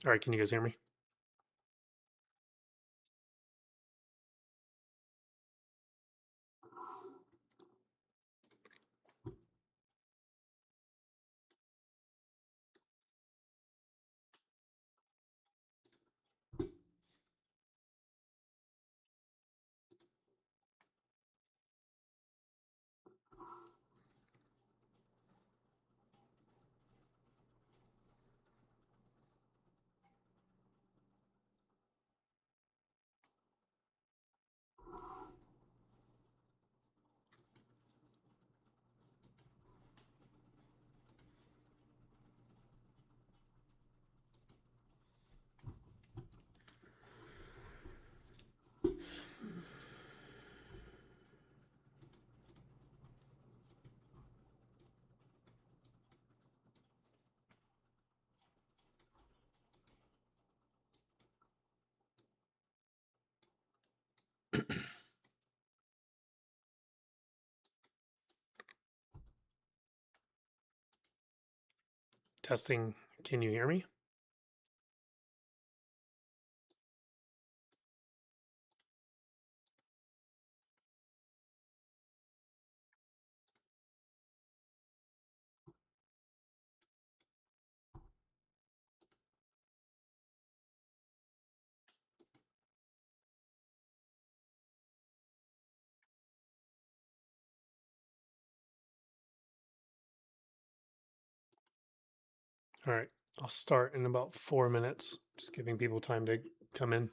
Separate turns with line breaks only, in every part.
All right, can you guys hear me? Testing. Can you hear me? All right, I'll start in about 4 minutes, just giving people time to come in.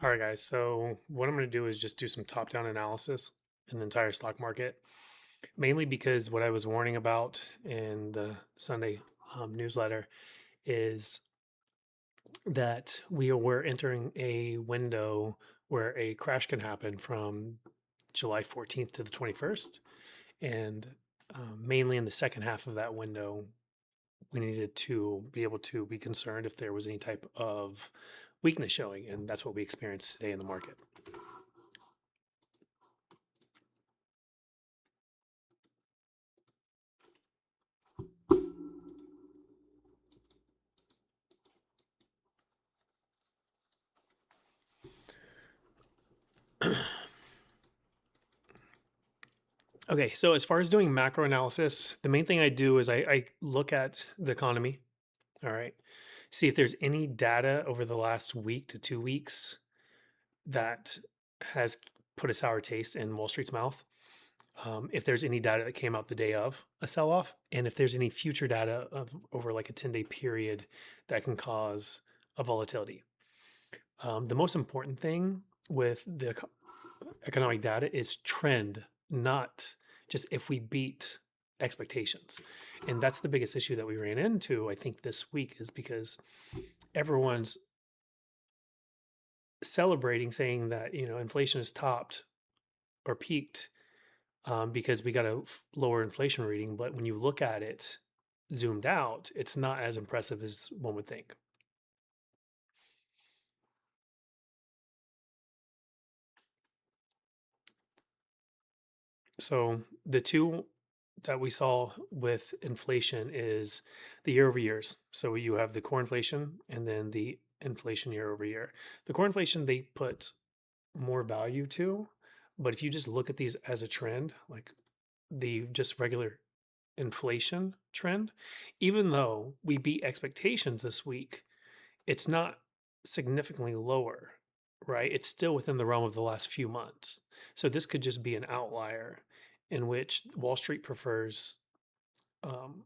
All right, guys. So, what I'm going to do is just do some top down analysis in the entire stock market, mainly because what I was warning about in the Sunday newsletter is that we're entering a window where a crash can happen from July 14th to the 21st. And mainly in the second half of that window, we needed to be able to be concerned if there was any type of weakness showing. And that's what we experienced today in the market. Okay, so as far as doing macro analysis, the main thing I do is I look at the economy, all right, see if there's any data over the last week to 2 weeks that has put a sour taste in Wall Street's mouth. If there's any data that came out the day of a sell off, and if there's any future data of over like a 10-day period that can cause a volatility. The most important thing with the economic data is trend, not just if we beat expectations. And that's the biggest issue that we ran into, I think, this week is because everyone's celebrating saying that, inflation has topped or peaked because we got a lower inflation reading. But when you look at it zoomed out, it's not as impressive as one would think. So the two that we saw with inflation is the year over years. So you have the core inflation and then the inflation year over year. The core inflation they put more value to, but if you just look at these as a trend, like the just regular inflation trend, even though we beat expectations this week, it's not significantly lower, right? It's still within the realm of the last few months. So this could just be an outlier in which Wall Street prefers um,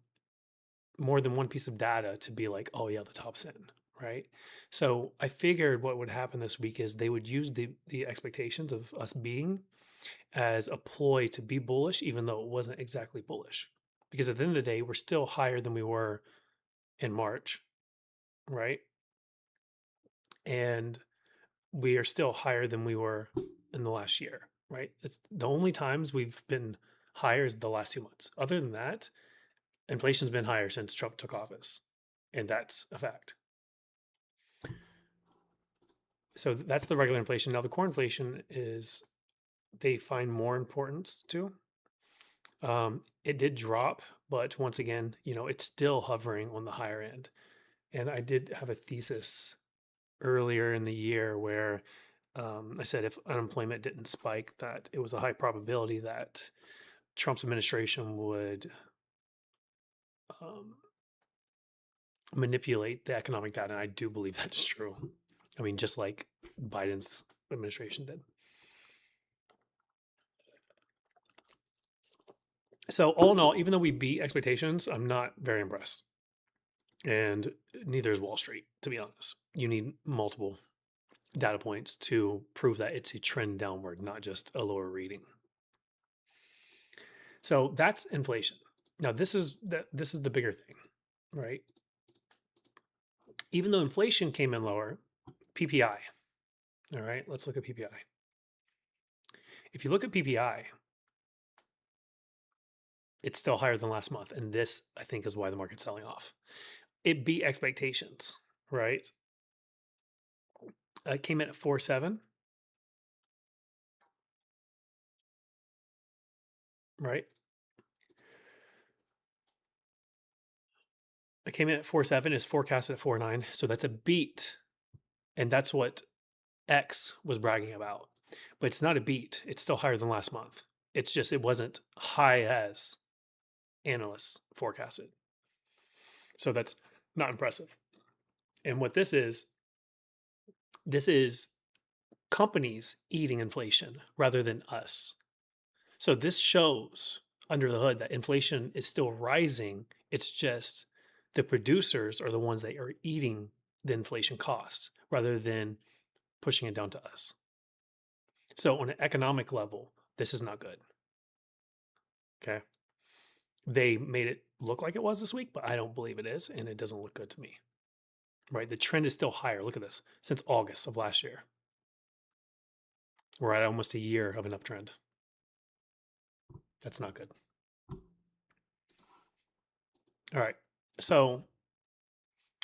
more than one piece of data to be like, oh yeah, the top's in, right? So I figured what would happen this week is they would use the expectations of us beating as a ploy to be bullish, even though it wasn't exactly bullish. Because at the end of the day, we're still higher than we were in March, right? And we are still higher than we were in the last year, right? It's the only times we've been higher is the last 2 months. Other than that, inflation's been higher since Trump took office, and that's a fact. So that's the regular inflation. Now the core inflation is they find more importance to. It did drop, but once again, it's still hovering on the higher end. And I did have a thesis earlier in the year where I said if unemployment didn't spike, that it was a high probability that Trump's administration would manipulate the economic data. And I do believe that's true. I mean, just like Biden's administration did. So all in all, even though we beat expectations, I'm not very impressed. And neither is Wall Street, to be honest. You need multiple data points to prove that it's a trend downward, not just a lower reading. So that's inflation. Now this is the bigger thing, right? Even though inflation came in lower, PPI. All right, let's look at PPI. If you look at PPI, it's still higher than last month, and this I think is why the market's selling off. It beat expectations, right? It came in at 4.7, right? It came in at 4.7, is forecasted at 4.9, so that's a beat, and that's what X was bragging about. But it's not a beat. It's still higher than last month. It's just it wasn't high as analysts forecasted. So that's not impressive. And what this is companies eating inflation rather than us. So this shows under the hood that inflation is still rising. It's just the producers are the ones that are eating the inflation costs rather than pushing it down to us. So on an economic level, this is not good. Okay. They made it look like it was this week, but I don't believe it is, and it doesn't look good to me. Right? The trend is still higher. Look at this. Since August of last year, we're at almost a year of an uptrend. That's not good. All right. So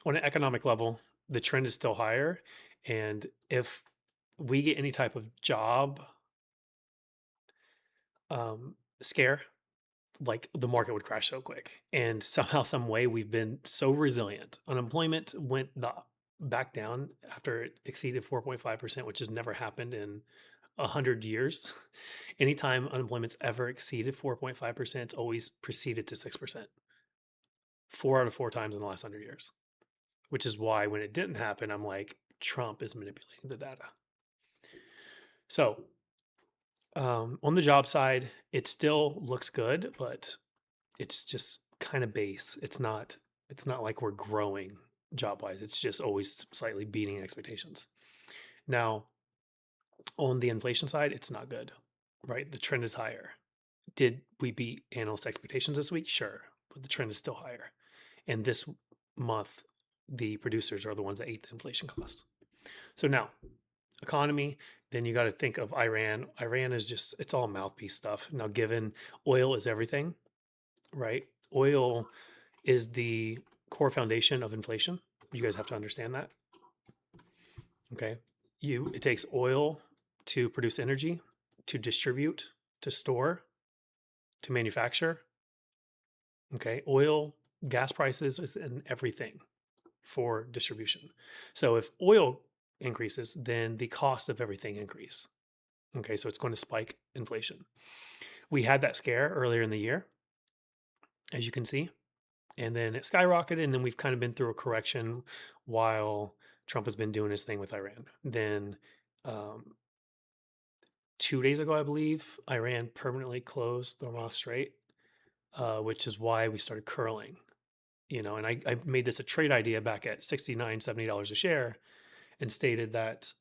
on an economic level, the trend is still higher. And if we get any type of job scare, like the market would crash so quick. And somehow, some way, we've been so resilient. Unemployment went back down after it exceeded 4.5%, which has never happened in 100 years. Anytime unemployment's ever exceeded 4.5%, it's always preceded to 6%. 4 out of 4 times in the last 100 years, which is why when it didn't happen, I'm like, Trump is manipulating the data. So on the job side, it still looks good, but it's just kind of base. It's not like we're growing job wise. It's just always slightly beating expectations. Now, on the inflation side, it's not good, right? The trend is higher. Did we beat analyst expectations this week? Sure, but the trend is still higher. And this month, the producers are the ones that ate the inflation cost. So now, economy, then you got to think of Iran. Iran is just, it's all mouthpiece stuff. Now, given oil is everything, right? Oil is the core foundation of inflation. You guys have to understand that. Okay. It takes oil to produce energy, to distribute, to store, to manufacture. Okay. Oil, gas prices is in everything for distribution. So if oil increases, then the cost of everything increase. Okay. So it's going to spike inflation. We had that scare earlier in the year, as you can see, and then it skyrocketed. And then we've kind of been through a correction while Trump has been doing his thing with Iran. Then 2 days ago, I believe, Iran permanently closed the Hormuz Strait, which is why we started curling. And I made this a trade idea back at $69, $70 a share and stated that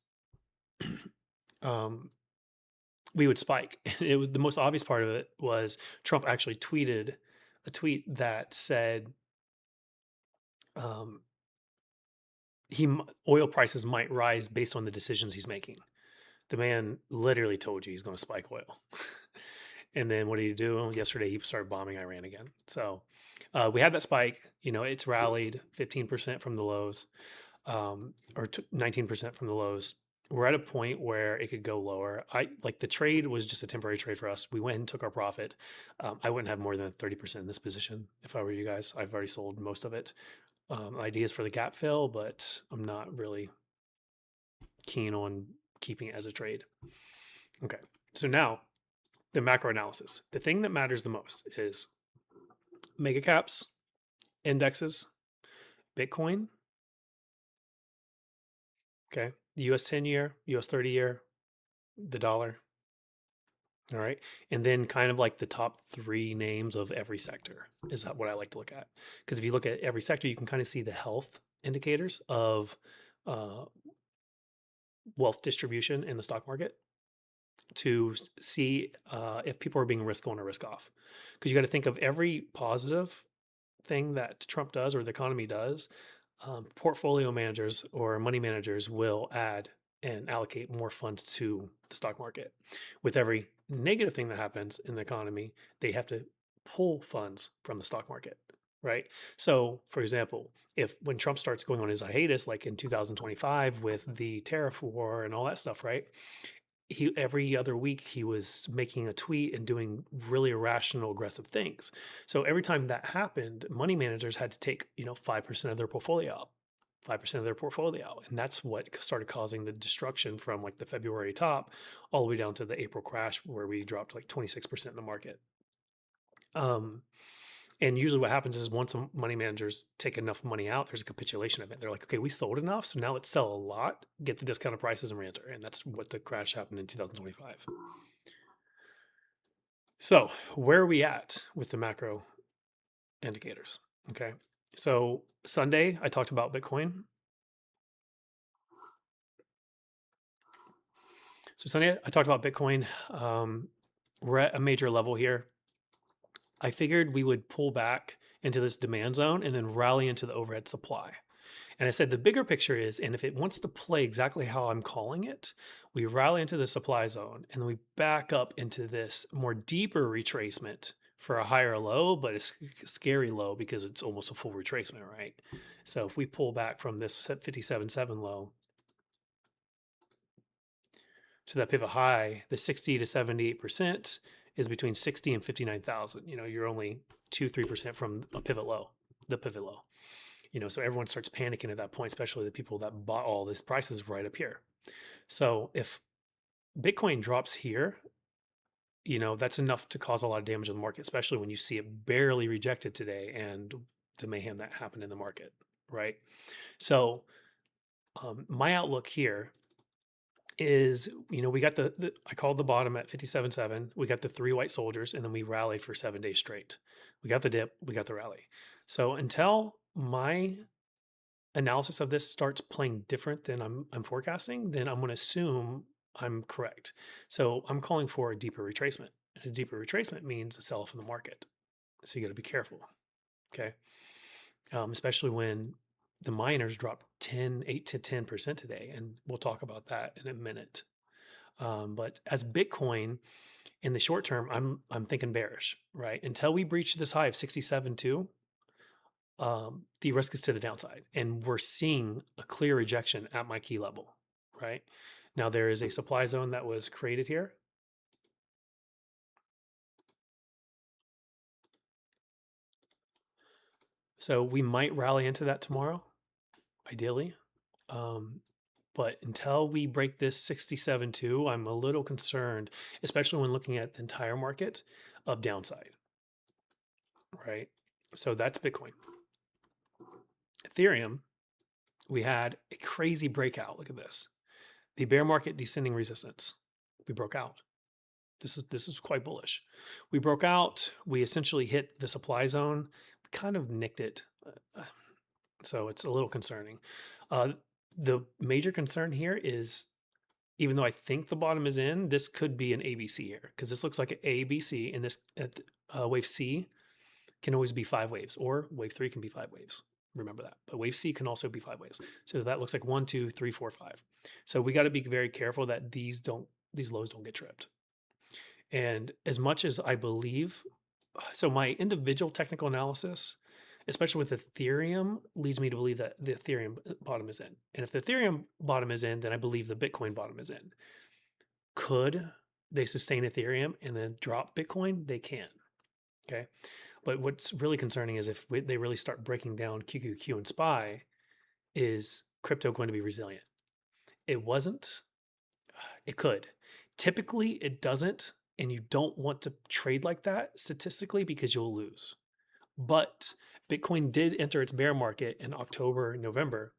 we would spike. It was the most obvious part of it was Trump actually tweeted a tweet that said oil prices might rise based on the decisions he's making. The man literally told you he's going to spike oil. And then what did he do? Yesterday, he started bombing Iran again. So we had that spike. It's rallied 15% from the lows, or 19% from the lows. We're at a point where it could go lower. The trade was just a temporary trade for us. We went and took our profit. I wouldn't have more than 30% in this position if I were you guys. I've already sold most of it. Ideas for the gap fill, but I'm not really keen on keeping it as a trade. Okay, so now the macro analysis. The thing that matters the most is mega caps, indexes, Bitcoin, okay, the US 10-year, US 30-year, the dollar. All right. And then kind of like the top 3 names of every sector is what I like to look at. Because if you look at every sector, you can kind of see the health indicators of wealth distribution in the stock market to see if people are being risk on or risk off. Because you got to think of every positive thing that Trump does or the economy does, portfolio managers or money managers will add and allocate more funds to the stock market. With every negative thing that happens in the economy, they have to pull funds from the stock market, right? So, for example, when Trump starts going on his hiatus, like in 2025 with the tariff war and all that stuff, right? Every other week he was making a tweet and doing really irrational, aggressive things. So every time that happened, money managers had to take 5% of their portfolio out, 5% of their portfolio out, and that's what started causing the destruction from like the February top all the way down to the April crash where we dropped like 26% in the market. And usually what happens is once money managers take enough money out, there's a capitulation event. They're like, okay, we sold enough, so now let's sell a lot, get the discounted prices and re-enter. And that's what the crash happened in 2025. So where are we at with the macro indicators? Okay. So Sunday, I talked about Bitcoin. So Sonny, I talked about Bitcoin. We're at a major level here. I figured we would pull back into this demand zone and then rally into the overhead supply. And I said the bigger picture is, and if it wants to play exactly how I'm calling it, we rally into the supply zone and then we back up into this more deeper retracement for a higher low, but it's a scary low because it's almost a full retracement, right? So if we pull back from this 57.7 low to that pivot high, the 60 to 78% is between 60 and 59,000. You're only 2-3% from a pivot low, the pivot low. So everyone starts panicking at that point, especially the people that bought all this prices right up here. So if Bitcoin drops here, that's enough to cause a lot of damage in the market, especially when you see it barely rejected today and the mayhem that happened in the market, right? So my outlook here is, we got I called the bottom at 57.7. We got the 3 white soldiers, and then we rallied for 7 days straight. We got the dip, we got the rally. So until my analysis of this starts playing different than I'm forecasting, then I'm going to assume I'm correct. So I'm calling for a deeper retracement. And a deeper retracement means a sell-off in the market. So you got to be careful, okay? Especially when the miners dropped 8 to 10% today, and we'll talk about that in a minute. But as Bitcoin, in the short term, I'm thinking bearish, right? Until we breach this high of 67.2, the risk is to the downside, and we're seeing a clear rejection at my key level, right? Now there is a supply zone that was created here. So we might rally into that tomorrow, ideally. But until we break this 67.2, I'm a little concerned, especially when looking at the entire market of downside, right? So that's Bitcoin. Ethereum, we had a crazy breakout. Look at this. The bear market descending resistance. We broke out. This is quite bullish. We broke out. We essentially hit the supply zone. We kind of nicked it. So it's a little concerning. The major concern here is, even though I think the bottom is in, this could be an ABC here, because this looks like an ABC, and this wave C can always be 5 waves, or wave 3 can be 5 waves. Remember that. But wave C can also be 5 waves. So that looks like 1, 2, 3, 4, 5. So we got to be very careful that these lows don't get tripped. And as much as I believe, so my individual technical analysis, especially with Ethereum, leads me to believe that the Ethereum bottom is in. And if the Ethereum bottom is in, then I believe the Bitcoin bottom is in. Could they sustain Ethereum and then drop Bitcoin? They can. Okay. But what's really concerning is if they really start breaking down QQQ and SPY, is crypto going to be resilient? It wasn't. It could. Typically, it doesn't. And you don't want to trade like that statistically because you'll lose. But Bitcoin did enter its bear market in October, November,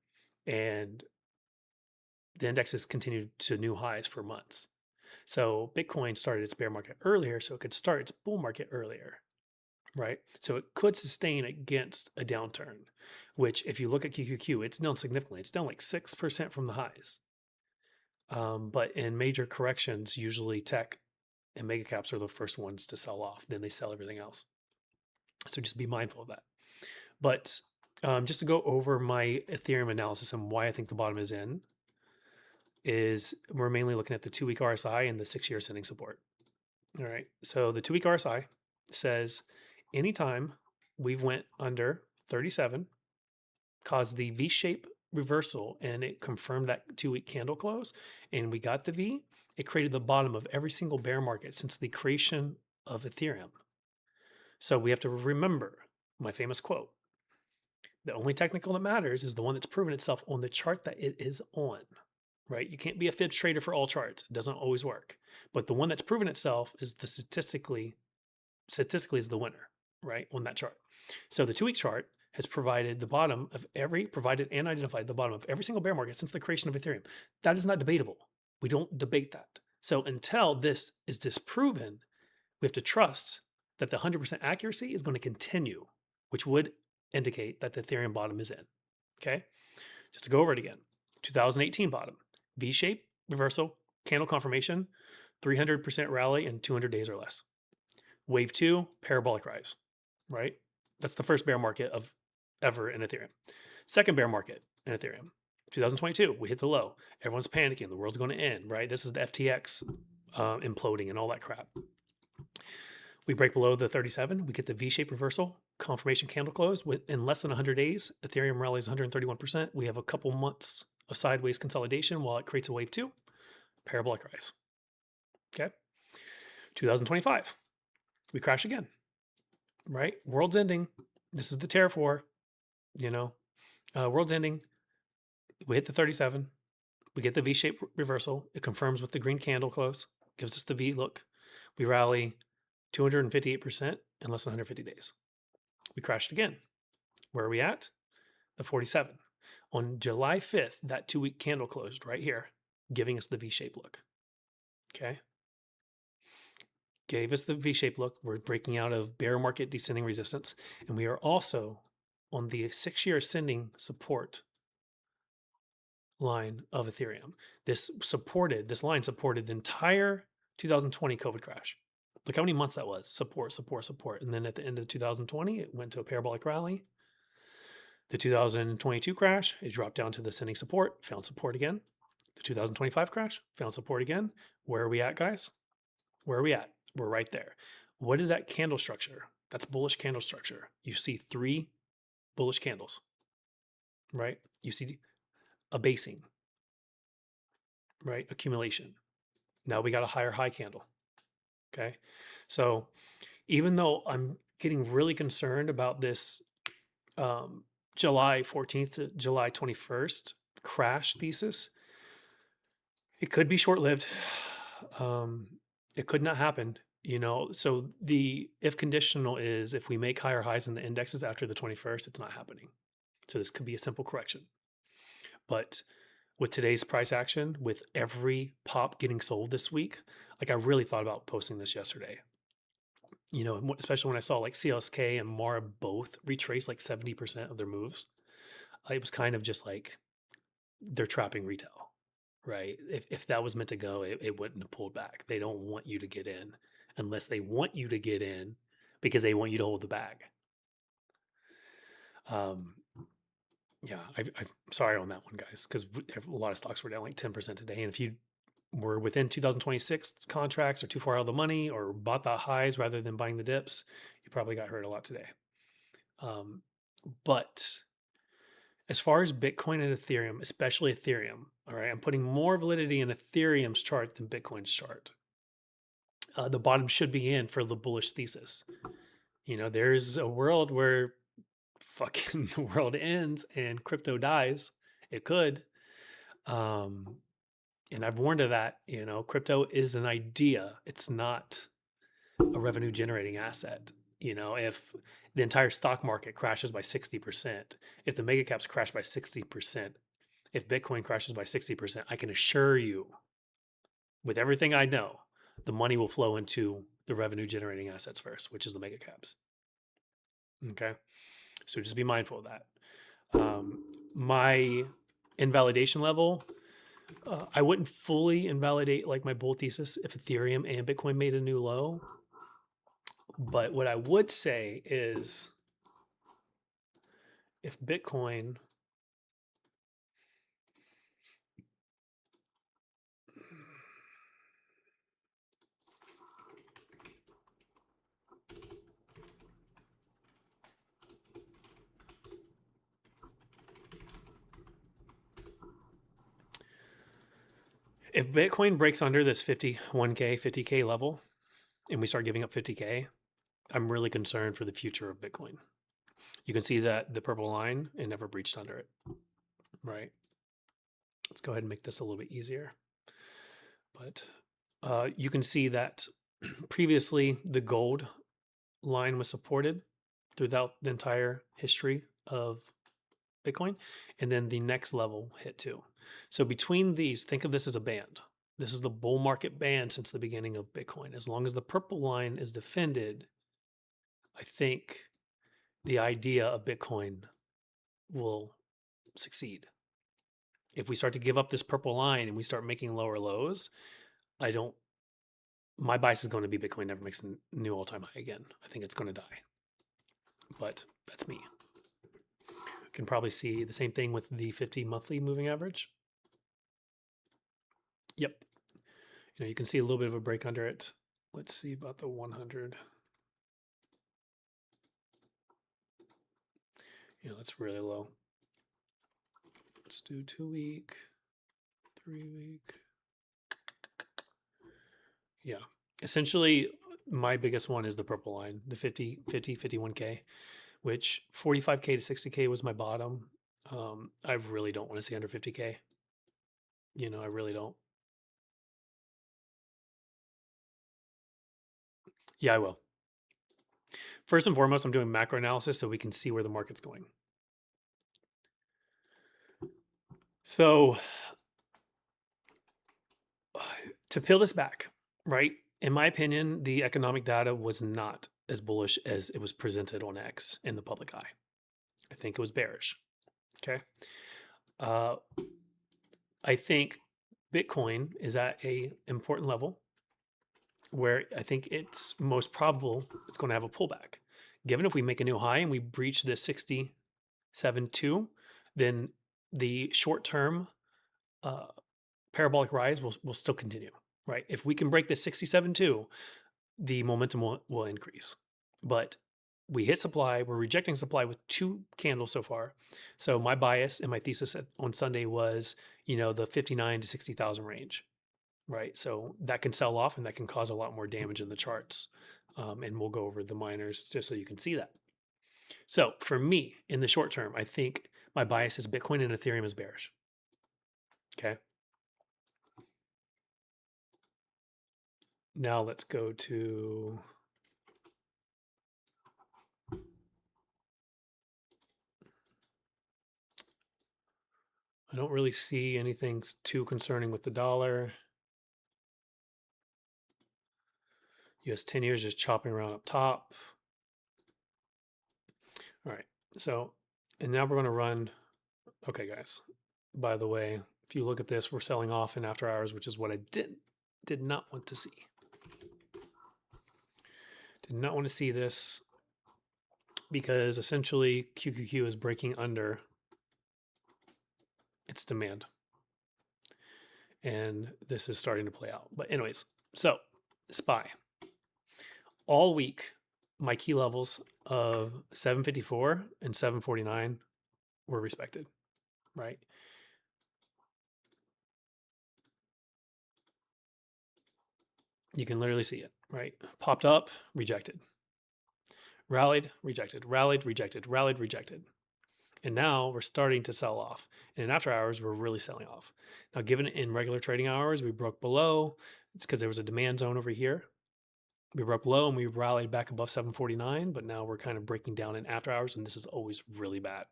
and the indexes continued to new highs for months. So Bitcoin started its bear market earlier, so it could start its bull market earlier, right? So it could sustain against a downturn, which if you look at QQQ, it's down significantly. It's down like 6% from the highs. But in major corrections, usually tech and mega caps are the first ones to sell off. Then they sell everything else. So just be mindful of that. But just to go over my Ethereum analysis and why I think the bottom is in, is we're mainly looking at the 2-week RSI and the 6-year ascending support. All right. So the 2-week RSI says anytime we've went under 37, caused the V-shape reversal, and it confirmed that 2-week candle close, and we got the V, it created the bottom of every single bear market since the creation of Ethereum. So we have to remember my famous quote: the only technical that matters is the one that's proven itself on the chart that it is on, right? You can't be a fibs trader for all charts. It doesn't always work. But the one that's proven itself is the statistically is the winner, right? On that chart. So the 2-week chart has provided the bottom of provided and identified the bottom of every single bear market since the creation of Ethereum. That is not debatable. We don't debate that. So until this is disproven, we have to trust that the 100% accuracy is going to continue, which would indicate that the Ethereum bottom is in. Okay. Just to go over it again, 2018 bottom, V-shape reversal, candle confirmation, 300% rally in 200 days or less. Wave 2, parabolic rise, right? That's the first bear market of ever in Ethereum. Second bear market in Ethereum, 2022, we hit the low. Everyone's panicking. The world's going to end, right? This is the FTX imploding and all that crap. We break below the 37. We get the V-shaped reversal, confirmation candle close. In less than 100 days, Ethereum rallies 131%. We have a couple months of sideways consolidation while it creates a wave 2, parabolic rise. Okay. 2025, we crash again, right? World's ending. This is the tariff war, world's ending. We hit the 37. We get the V-shaped reversal. It confirms with the green candle close, gives us the V look. We rally 258% in less than 150 days. We crashed again. Where are we at? The 47. On July 5th, that 2-week candle closed right here, giving us the V-shaped look. Okay. Gave us the V-shaped look. We're breaking out of bear market descending resistance. And we are also on the 6-year ascending support line of Ethereum. This line supported the entire 2020 COVID crash. Look how many months that was. Support. And then at the end of 2020, it went to a parabolic rally. The 2022 crash, it dropped down to the ascending support, found support again. The 2025 crash, found support again. Where are we at, guys? Where are we at? We're right there. What is that candle structure? That's bullish candle structure. You see 3 bullish candles, right? You see a basing, right? Accumulation. Now we got a higher high candle. Okay. So even though I'm getting really concerned about this July 14th to July 21st crash thesis, it could be short-lived. It could not happen, so the if conditional is if we make higher highs in the indexes after the 21st, it's not happening. So this could be a simple correction. But with today's price action, with every pop getting sold this week, like I really thought about posting this yesterday, especially when I saw like CLSK and Mara both retrace like 70% of their moves. It was kind of just like they're trapping retail, right? If that was meant to go, it wouldn't have pulled back. They don't want you to get in unless they want you to get in because they want you to hold the bag. Yeah, I'm sorry on that one, guys, because a lot of stocks were down like 10% today. And if you were within 2026 contracts or too far out of the money or bought the highs rather than buying the dips, you probably got hurt a lot today. But as far as Bitcoin and Ethereum, especially Ethereum, all right, I'm putting more validity in Ethereum's chart than Bitcoin's chart. The bottom should be in for the bullish thesis. There's a world where fucking the world ends and crypto dies. It could. And I've warned of that, crypto is an idea. It's not a revenue generating asset. If the entire stock market crashes by 60%, if the mega caps crash by 60%, if Bitcoin crashes by 60%, I can assure you with everything I know, the money will flow into the revenue generating assets first, which is the mega caps. Okay. So just be mindful of that. My invalidation level, I wouldn't fully invalidate like my bull thesis if Ethereum and Bitcoin made a new low. But what I would say is if Bitcoin breaks under this 51K, 50K level and we start giving up 50K, I'm really concerned for the future of Bitcoin. You can see that the purple line, it never breached under it, right? Let's go ahead and make this a little bit easier. But you can see that previously the gold line was supported throughout the entire history of Bitcoin. And then the next level hit too. So between these, think of this as a band. This is the bull market band since the beginning of Bitcoin. As long as the purple line is defended, I think the idea of Bitcoin will succeed. If we start to give up this purple line and we start making lower lows, my bias is going to be Bitcoin never makes a new all-time high again. I think it's going to die, but that's me. You can probably see the same thing with the 50 monthly moving average. Yep. You can see a little bit of a break under it. Let's see about the 100. That's really low. Let's do 2 week, 3 week. Yeah. Essentially, my biggest one is the purple line, the 50, 51K, which 45K to 60K was my bottom. I really don't want to see under 50K. I really don't. Yeah, I will. First and foremost, I'm doing macro analysis so we can see where the market's going. So to peel this back, right? In my opinion, the economic data was not as bullish as it was presented on X in the public eye. I think it was bearish. Okay. I think Bitcoin is at a important level where I think it's most probable it's going to have a pullback. Given if we make a new high and we breach this 67.2, then the short-term parabolic rise will still continue, right? If we can break this 67.2, the momentum will increase. But we hit supply, we're rejecting supply with 2 candles so far. So my bias and my thesis on Sunday was, the 59 to 60,000 range, right? So that can sell off and that can cause a lot more damage in the charts. And we'll go over the miners just so you can see that. So for me, in the short term, I think my bias is Bitcoin and Ethereum is bearish. Okay. Now let's go to I don't really see anything too concerning with the dollar. US 10 years just chopping around up top. All right. So, and now we're going to run. Okay, guys. By the way, if you look at this, we're selling off in after hours, which is what I did not want to see. Did not want to see this because essentially QQQ is breaking under its demand. And this is starting to play out. But anyways, so SPY. All week, my key levels of 754 and 749 were respected, right? You can literally see it, right? Popped up, rejected. Rallied, rejected. Rallied, rejected. Rallied, rejected. And now we're starting to sell off. And in after hours, we're really selling off. Now, given in regular trading hours, we broke below. It's because there was a demand zone over here. We broke low and we rallied back above 749, but now we're kind of breaking down in after hours, and this is always really bad.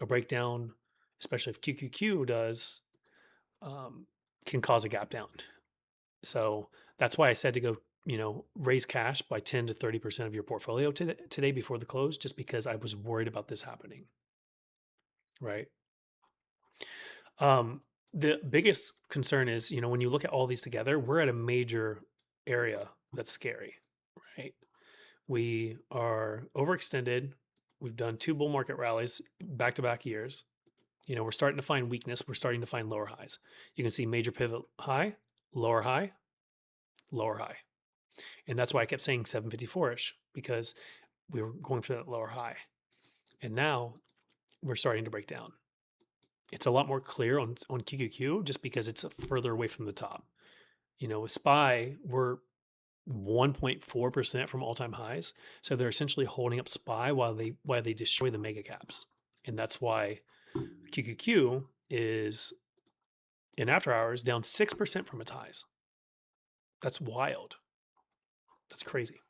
A breakdown, especially if QQQ does, can cause a gap down. So that's why I said to go, raise cash by 10 to 30% of your portfolio today before the close, just because I was worried about this happening. Right. The biggest concern is, when you look at all these together, we're at a major area that's scary, right? We are overextended. We've done 2 bull market rallies back-to-back years. We're starting to find weakness. We're starting to find lower highs. You can see major pivot high, lower high, lower high. And that's why I kept saying 754-ish, because we were going for that lower high. And now we're starting to break down. It's a lot more clear on QQQ just because it's further away from the top. With SPY, we're 1.4% from all-time highs. So they're essentially holding up SPY while they destroy the mega caps. And that's why QQQ is in after hours down 6% from its highs. That's wild. That's crazy.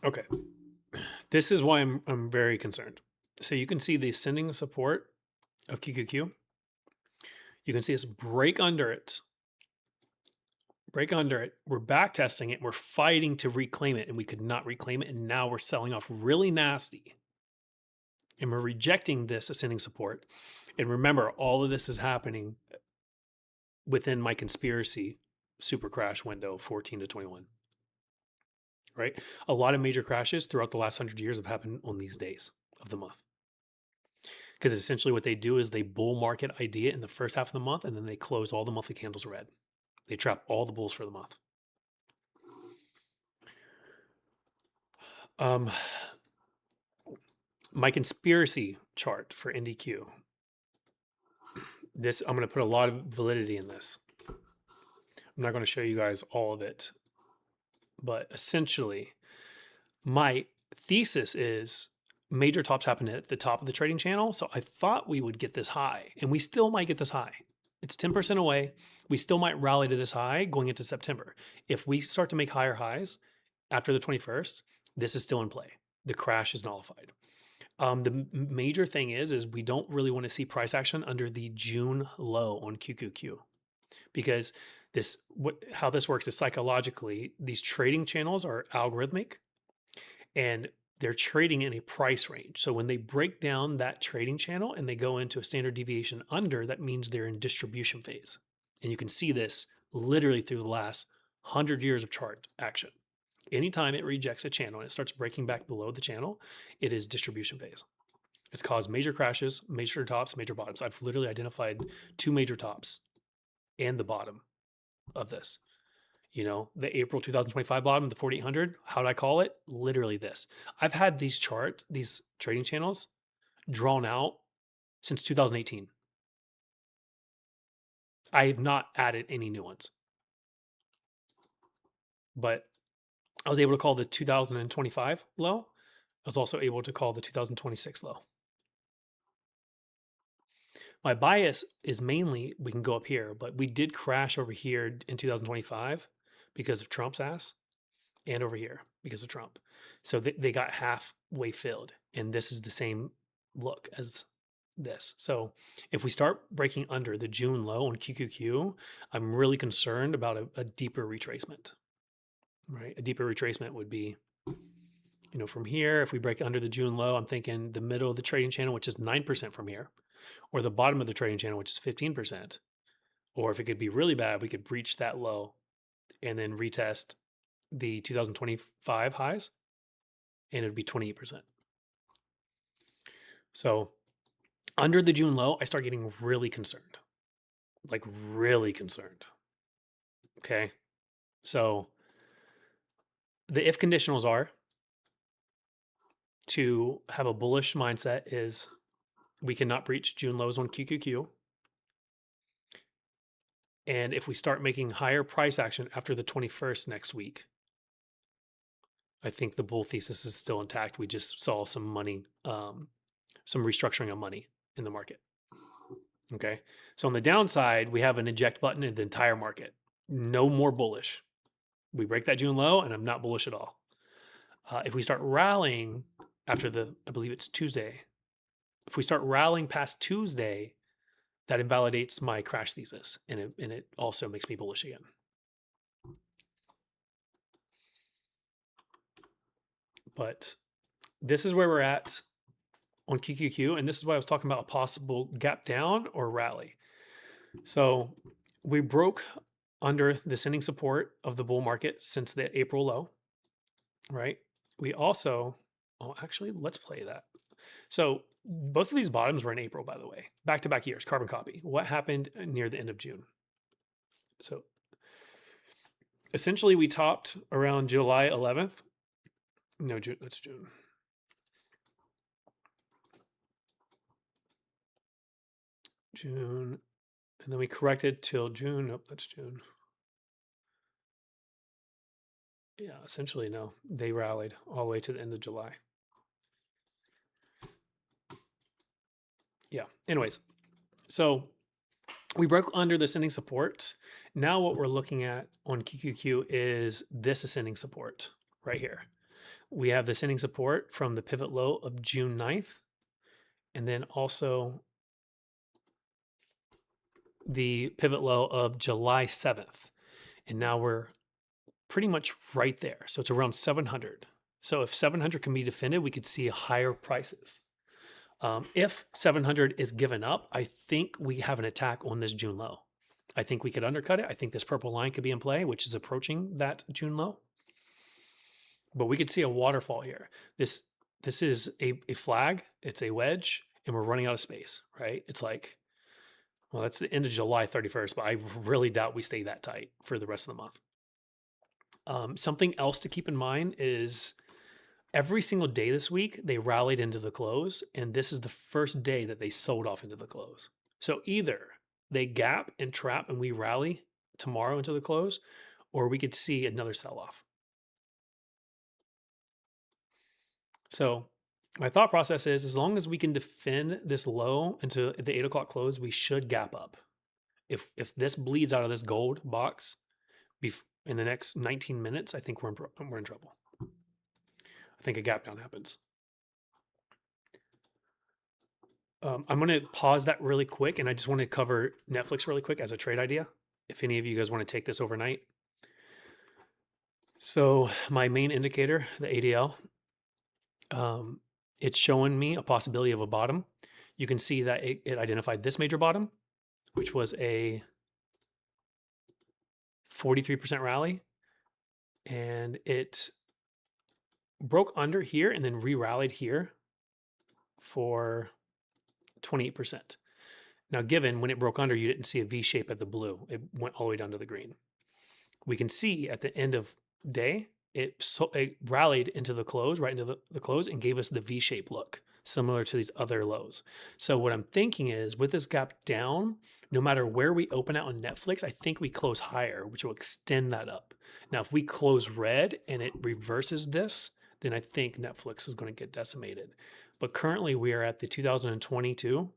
Okay. This is why I'm very concerned. So you can see the ascending support of QQQ. You can see us break under it break under it. We're back testing it. We're fighting to reclaim it, and we could not reclaim it. And now we're selling off really nasty. And we're rejecting this ascending support. And remember, all of this is happening within my conspiracy super crash window, 14 to 21. Right? A lot of major crashes throughout the last 100 years have happened on these days of the month. Because essentially what they do is they bull market idea in the first half of the month, and then they close all the monthly candles red. They trap all the bulls for the month. My conspiracy chart for NDQ. This, I'm going to put a lot of validity in this. I'm not going to show you guys all of it, but essentially my thesis is major tops happen at the top of the trading channel. So I thought we would get this high, and we still might get this high. It's 10% away. We still might rally to this high going into September. If we start to make higher highs after the 21st, this is still in play. The crash is nullified. The major thing is we don't really want to see price action under the June low on QQQ, because how this works is psychologically, these trading channels are algorithmic, and they're trading in a price range. So when they break down that trading channel and they go into a standard deviation under, that means they're in distribution phase. And you can see this literally through the last 100 years of chart action. Anytime it rejects a channel and it starts breaking back below the channel, it is distribution phase. It's caused major crashes, major tops, major bottoms. I've literally identified 2 major tops and the bottom of this. You know, the April 2025 bottom, the 4800, how did I call it? Literally this. I've had these trading channels drawn out since 2018. I have not added any new ones. But I was able to call the 2025 low. I was also able to call the 2026 low. My bias is mainly, we can go up here, but we did crash over here in 2025 because of Trump's ass, and over here because of Trump. So they got halfway filled, and this is the same look as this. So if we start breaking under the June low on QQQ, I'm really concerned about a deeper retracement, right? A deeper retracement would be, you know, from here, if we break under the June low, I'm thinking the middle of the trading channel, which is 9% from here, or the bottom of the trading channel, which is 15%. Or if it could be really bad, we could breach that low and then retest the 2025 highs, and it would be 28%. So under the June low, I start getting really concerned, like really concerned. Okay. So the if conditionals are to have a bullish mindset is we cannot breach June lows on QQQ. And if we start making higher price action after the 21st next week, I think the bull thesis is still intact. We just saw some money, some restructuring of money in the market. Okay. So on the downside, we have an eject button in the entire market. No more bullish. We break that June low, and I'm not bullish at all. If we start rallying after I believe it's Tuesday, if we start rallying past Tuesday, that invalidates my crash thesis, and it also makes me bullish again. But this is where we're at on QQQ, and this is why I was talking about a possible gap down or rally. So we broke under the ascending support of the bull market since the April low, right? We also, actually, let's play that. So both of these bottoms were in April, by the way, back-to-back years, carbon copy. What happened near the end of June? So essentially we topped around July 11th. No, June, that's June. June, and then we corrected till June. Nope, that's June. Yeah, essentially, no. They rallied all the way to the end of July. Yeah, anyways. So we broke under the ascending support. Now what we're looking at on QQQ is this ascending support right here. We have the ascending support from the pivot low of June 9th, and then also the pivot low of July 7th. and now we're pretty much right there. So it's around 700. So if 700 can be defended, we could see higher prices. If 700 is given up, I think we have an attack on this June low. I think we could undercut it. I think this purple line could be in play, which is approaching that June low. But we could see a waterfall here. This is a flag. It's a wedge, and we're running out of space, right? It's like, well, that's the end of July 31st, but I really doubt we stay that tight for the rest of the month. Something else to keep in mind is every single day this week, they rallied into the close, and this is the first day that they sold off into the close. So either they gap and trap and we rally tomorrow into the close, or we could see another sell-off. So my thought process is as long as we can defend this low into the 8 o'clock close, we should gap up. If this bleeds out of this gold box in the next 19 minutes, I think we're in trouble. I think a gap down happens. I'm going to pause that really quick, and I just want to cover Netflix really quick as a trade idea, if any of you guys want to take this overnight. So my main indicator, the ADL, it's showing me a possibility of a bottom. You can see that it identified this major bottom, which was a 43% rally, and it broke under here and then re-rallied here for 28%. Now, given when it broke under, you didn't see a V shape at the blue. It went all the way down to the green. We can see at the end of day, it rallied into the close, right into the close, and gave us the V-shaped look, similar to these other lows. So what I'm thinking is with this gap down, no matter where we open out on Netflix, I think we close higher, which will extend that up. Now, if we close red and it reverses this, then I think Netflix is going to get decimated. But currently we are at the 2022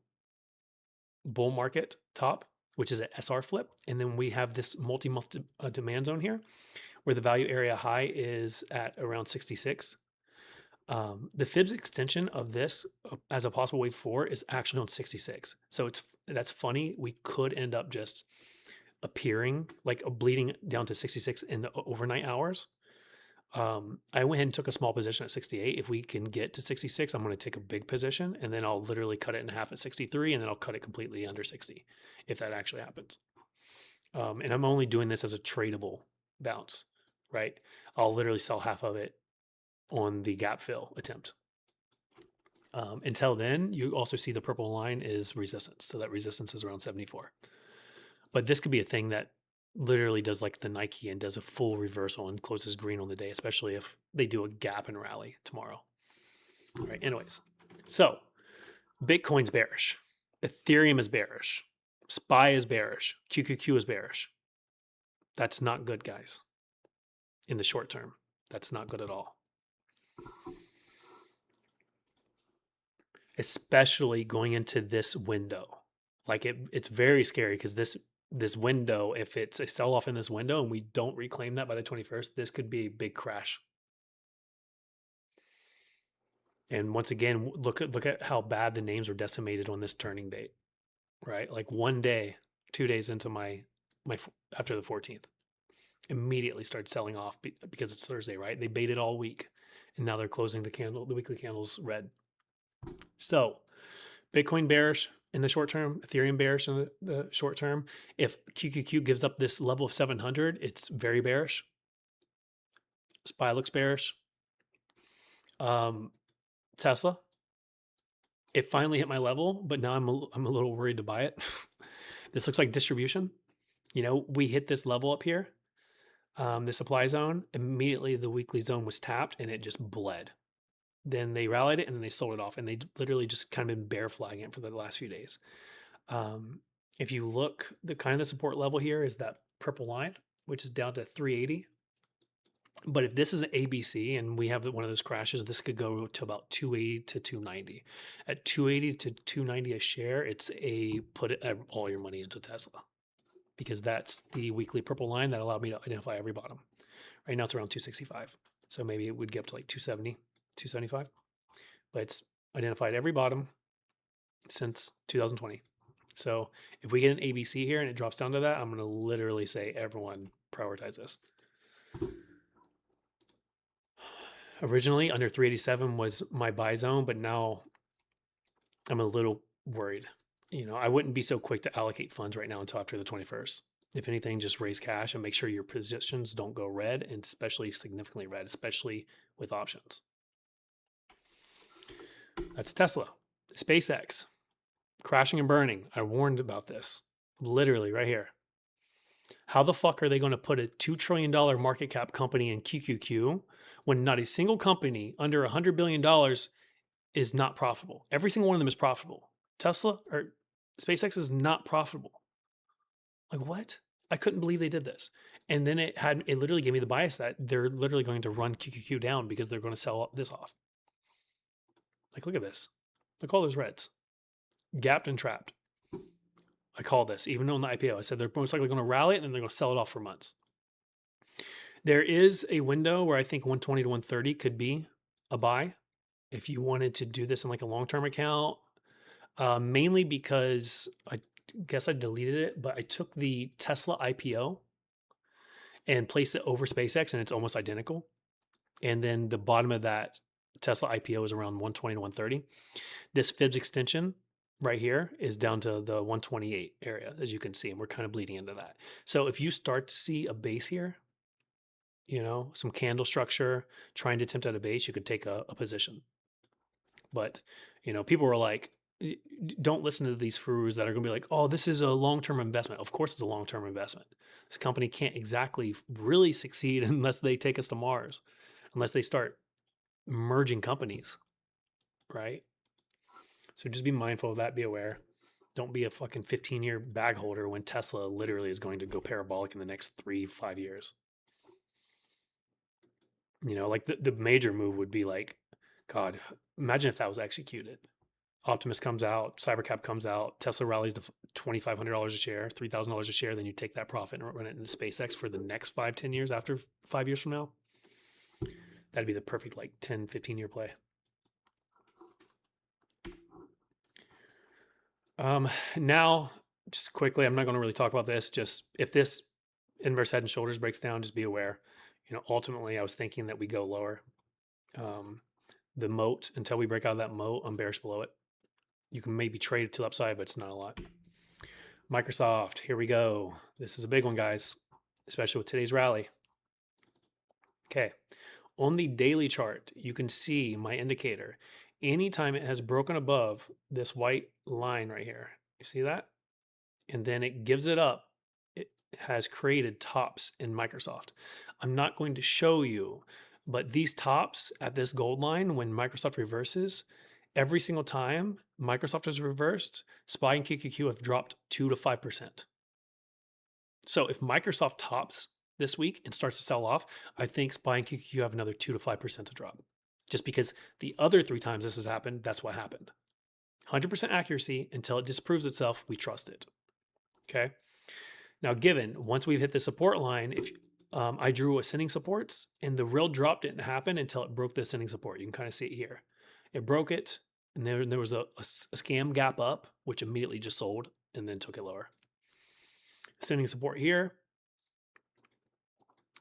bull market top, which is an SR flip. And then we have this multi-month demand zone here where the value area high is at around 66. The Fibs extension of this as a possible wave 4 is actually on 66. So that's funny. We could end up just appearing like a bleeding down to 66 in the overnight hours. I went ahead and took a small position at 68. If we can get to 66, I'm going to take a big position, and then I'll literally cut it in half at 63, and then I'll cut it completely under 60 if that actually happens. And I'm only doing this as a tradable bounce, right? I'll literally sell half of it on the gap fill attempt. Until then, you also see the purple line is resistance. So that resistance is around 74. But this could be a thing that literally does like the Nike and does a full reversal and closes green on the day, especially if they do a gap and rally tomorrow. All right, anyways. So Bitcoin's bearish. Ethereum is bearish. SPY is bearish. QQQ is bearish. That's not good, guys. In the short term, that's not good at all. Especially going into this window. Like it's very scary because this window, if it's a sell-off in this window and we don't reclaim that by the 21st, this could be a big crash. And once again, look at how bad the names were decimated on this turning date, right? Like 1 day, 2 days into my after the 14th, immediately started selling off because it's Thursday, right? They baited all week, and now they're closing the weekly candles red. So Bitcoin bearish in the short term, Ethereum bearish in the short term. If QQQ gives up this level of 700, it's very bearish. SPY looks bearish. Tesla, it finally hit my level, but now I'm a little worried to buy it. This looks like distribution. You know, we hit this level up here, the supply zone. Immediately the weekly zone was tapped and it just bled. Then they rallied it and then they sold it off, and they literally just kind of been bear flagging it for the last few days. If you look, the kind of the support level here is that purple line, which is down to 380. But if this is an ABC and we have one of those crashes, this could go to about 280 to 290. At 280 to 290 a share, it's put all your money into Tesla, because that's the weekly purple line that allowed me to identify every bottom. Right now it's around 265. So maybe it would get up to like 270. 275, but it's identified every bottom since 2020. So if we get an ABC here and it drops down to that, I'm going to literally say everyone prioritize this. Originally, under 387 was my buy zone, but now I'm a little worried. I wouldn't be so quick to allocate funds right now until after the 21st. If anything, just raise cash and make sure your positions don't go red, and especially significantly red, especially with options. That's Tesla. SpaceX, crashing and burning. I warned about this, literally right here. How the fuck are they going to put a $2 trillion market cap company in QQQ when not a single company under $100 billion is not profitable? Every single one of them is profitable. Tesla or SpaceX is not profitable. Like, what? I couldn't believe they did this. And then it literally gave me the bias that they're literally going to run QQQ down because they're going to sell this off. Like, look at this. Look at all those reds. Gapped and trapped. I call this, even on the IPO, I said they're most likely going to rally it and then they're going to sell it off for months. There is a window where I think 120 to 130 could be a buy if you wanted to do this in like a long-term account, mainly because I guess I deleted it, but I took the Tesla IPO and placed it over SpaceX and it's almost identical. And then the bottom of that Tesla IPO is around 120 to 130. This Fibs extension right here is down to the 128 area, as you can see, and we're kind of bleeding into that. So if you start to see a base here, some candle structure trying to tempt at a base, you could take a position. But, people were like, don't listen to these furus that are going to be like, oh, this is a long-term investment. Of course it's a long-term investment. This company can't exactly really succeed unless they take us to Mars, unless they start merging companies, right? So just be mindful of that. Be aware. Don't be a fucking 15-year bag holder when Tesla literally is going to go parabolic in the next 3-5 years. Like the major move would be like, God, imagine if that was executed. Optimus comes out, Cybercap comes out, Tesla rallies to $2,500 a share, $3,000 a share. Then you take that profit and run it into SpaceX for the next 5-10 years after 5 years from now. That'd be the perfect 10-15 year play. Now, just quickly, I'm not going to really talk about this. Just if this inverse head and shoulders breaks down, just be aware. Ultimately, I was thinking that we go lower. The moat, until we break out of that moat, I'm bearish below it. You can maybe trade it to the upside, but it's not a lot. Microsoft, here we go. This is a big one, guys, especially with today's rally. Okay. On the daily chart, you can see my indicator. Anytime it has broken above this white line right here, you see that? And then it gives it up, it has created tops in Microsoft. I'm not going to show you, but these tops at this gold line, when Microsoft reverses, every single time Microsoft has reversed, SPY and QQQ have dropped 2 to 5%. So if Microsoft tops this week and starts to sell off, I think SPY and QQQ have another 2 to 5% to drop. Just because the other 3 times this has happened, that's what happened. 100% accuracy until it disproves itself, we trust it. Okay. Now, given once we've hit the support line, if I drew ascending supports and the real drop didn't happen until it broke the ascending support. You can kind of see it here. It broke it, and there was a scam gap up, which immediately just sold and then took it lower. Ascending support here.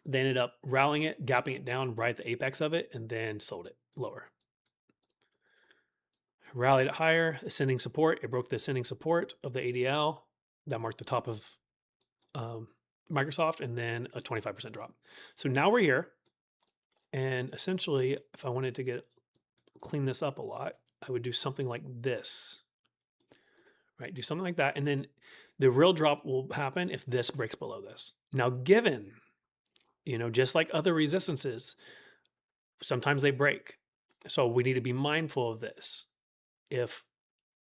They ended up rallying it, gapping it down right at the apex of it, and then sold it lower. Rallied it higher, ascending support. It broke the ascending support of the ADL. That marked the top of Microsoft, and then a 25% drop. So now we're here. And essentially, if I wanted to clean this up a lot, I would do something like this, right? Do something like that. And then the real drop will happen if this breaks below this. Now, given, just like other resistances, sometimes they break. So we need to be mindful of this. If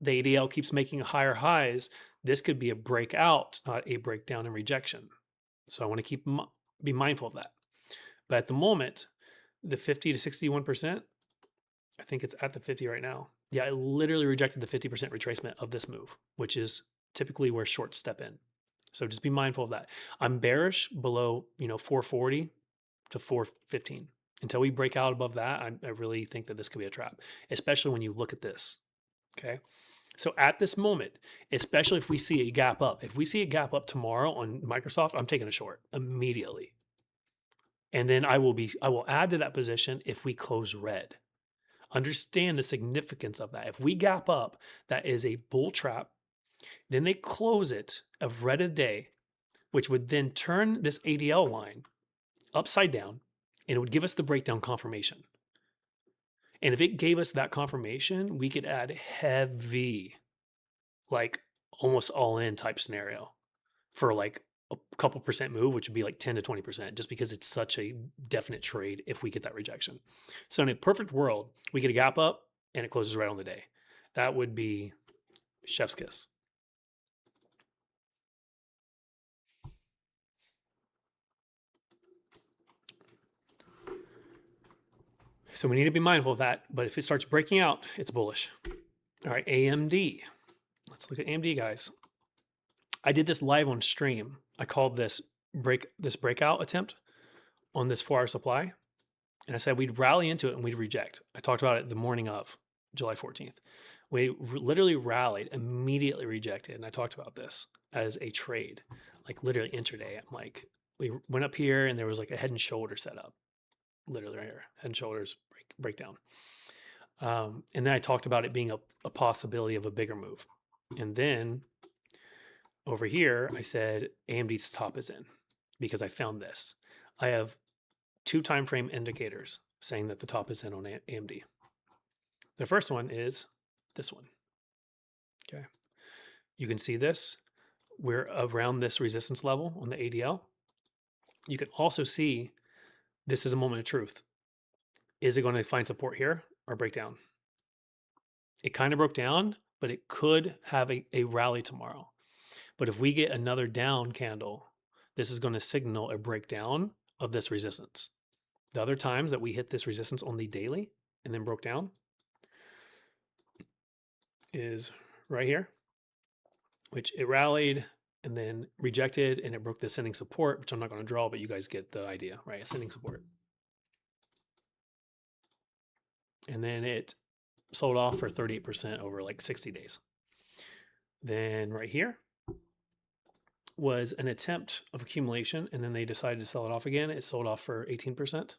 the ADL keeps making higher highs, this could be a breakout, not a breakdown and rejection. So I want to be mindful of that. But at the moment, the 50 to 61%, I think it's at the 50 right now. Yeah, I literally rejected the 50% retracement of this move, which is typically where shorts step in. So just be mindful of that. I'm bearish below, 440 to 415. Until we break out above that, I really think that this could be a trap, especially when you look at this. Okay. So at this moment, especially if we see a gap up, if we see a gap up tomorrow on Microsoft, I'm taking a short immediately. And then I will add to that position if we close red. Understand the significance of that. If we gap up, that is a bull trap. Then they close it of red a day, which would then turn this ADL line upside down, and it would give us the breakdown confirmation. And if it gave us that confirmation, we could add heavy, like almost all in type scenario for like a couple percent move, which would be like 10 to 20%, just because it's such a definite trade if we get that rejection. So in a perfect world, we get a gap up and it closes right on the day. That would be chef's kiss. So we need to be mindful of that. But if it starts breaking out, it's bullish. All right, AMD. Let's look at AMD, guys. I did this live on stream. I called this breakout attempt on this 4-hour supply. And I said we'd rally into it and we'd reject. I talked about it the morning of July 14th. We literally rallied, immediately rejected. And I talked about this as a trade, like literally intraday. I'm like, we went up here and there was like a head and shoulder setup, literally right here, head and shoulders breakdown. And then I talked about it being a possibility of a bigger move. And then over here, I said AMD's top is in because I found this. I have 2 time frame indicators saying that the top is in on AMD. The first one is this one. Okay. You can see this. We're around this resistance level on the ADL. You can also see this is a moment of truth. Is it going to find support here or break down? It kind of broke down, but it could have a rally tomorrow. But if we get another down candle, this is going to signal a breakdown of this resistance. The other times that we hit this resistance on the daily and then broke down is right here, which it rallied and then rejected and it broke the ascending support, which I'm not going to draw, but you guys get the idea, right? Ascending support. And then it sold off for 38% over like 60 days. Then right here was an attempt of accumulation, and then they decided to sell it off again. It sold off for 18%.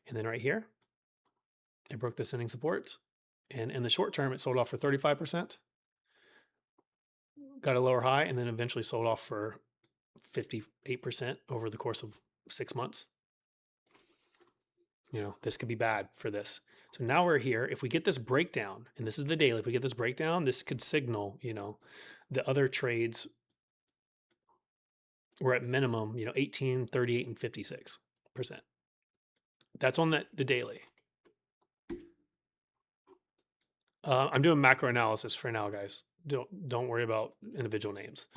And then right here, it broke the ascending support. And in the short term, it sold off for 35%, got a lower high, and then eventually sold off for 58% over the course of 6 months. You know, this could be bad for this. So now we're here. If we get this breakdown, and this is the daily, if we get this breakdown, this could signal, you know, the other trades were at minimum, you know, 18, 38, and 56%. That's on the daily. I'm doing macro analysis for now, guys. Don't worry about individual names.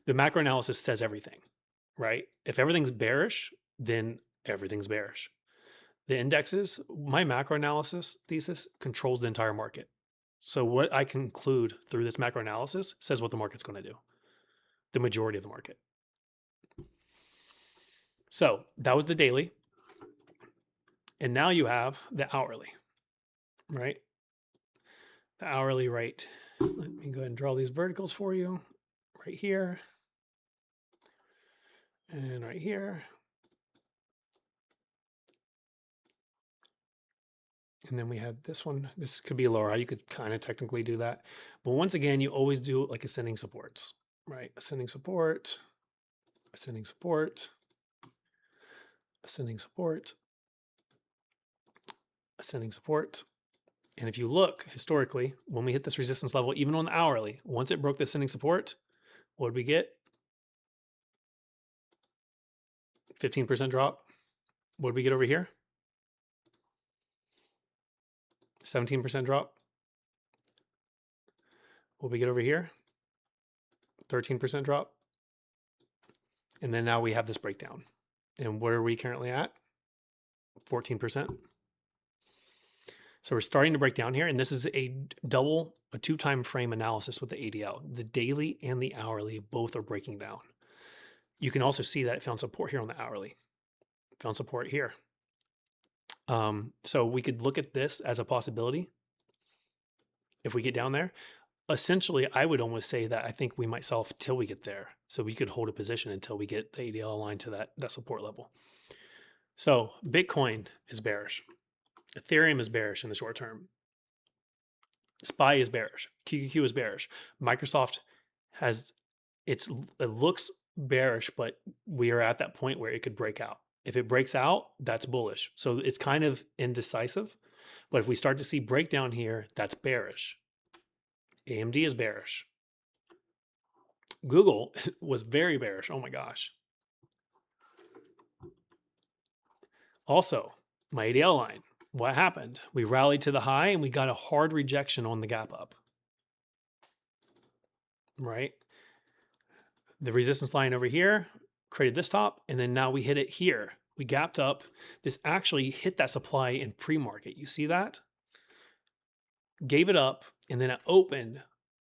The macro analysis says everything, right? If everything's bearish, then everything's bearish. The indexes, my macro analysis thesis controls the entire market. So what I conclude through this macro analysis says what the market's going to do, the majority of the market. So that was the daily. And now you have the hourly, right? The hourly rate. Let me go ahead and draw these verticals for you right here and right here. And then we had this one. This could be a lower high. You could kind of technically do that. But once again, you always do like ascending supports, right? Ascending support, ascending support, ascending support, ascending support. And if you look historically, when we hit this resistance level, even on the hourly, once it broke the ascending support, what did we get? 15% drop. What did we get over here? 17% drop. What did we get over here? 13% drop. And then now we have this breakdown. And where are we currently at? 14%. So we're starting to break down here, and this is a 2-time frame analysis with the ADL. The daily and the hourly both are breaking down. You can also see that it found support here on the hourly. It found support here. So we could look at this as a possibility if we get down there. essentially, I would almost say that I think we might sell off till we get there. So we could hold a position until we get the ADL aligned to that support level. So Bitcoin is bearish. Ethereum is bearish in the short term. SPY is bearish. QQQ is bearish. Microsoft has it looks bearish, but we are at that point where it could break out. If it breaks out, that's bullish. So it's kind of indecisive. But if we start to see breakdown here, that's bearish. AMD is bearish. Google was very bearish. Oh my gosh. Also, my ADL line. What happened? We rallied to the high and we got a hard rejection on the gap up. Right? The resistance line over here created this top, and then now we hit it here. We gapped up. This actually hit that supply in pre-market. You see that? Gave it up, and then it opened,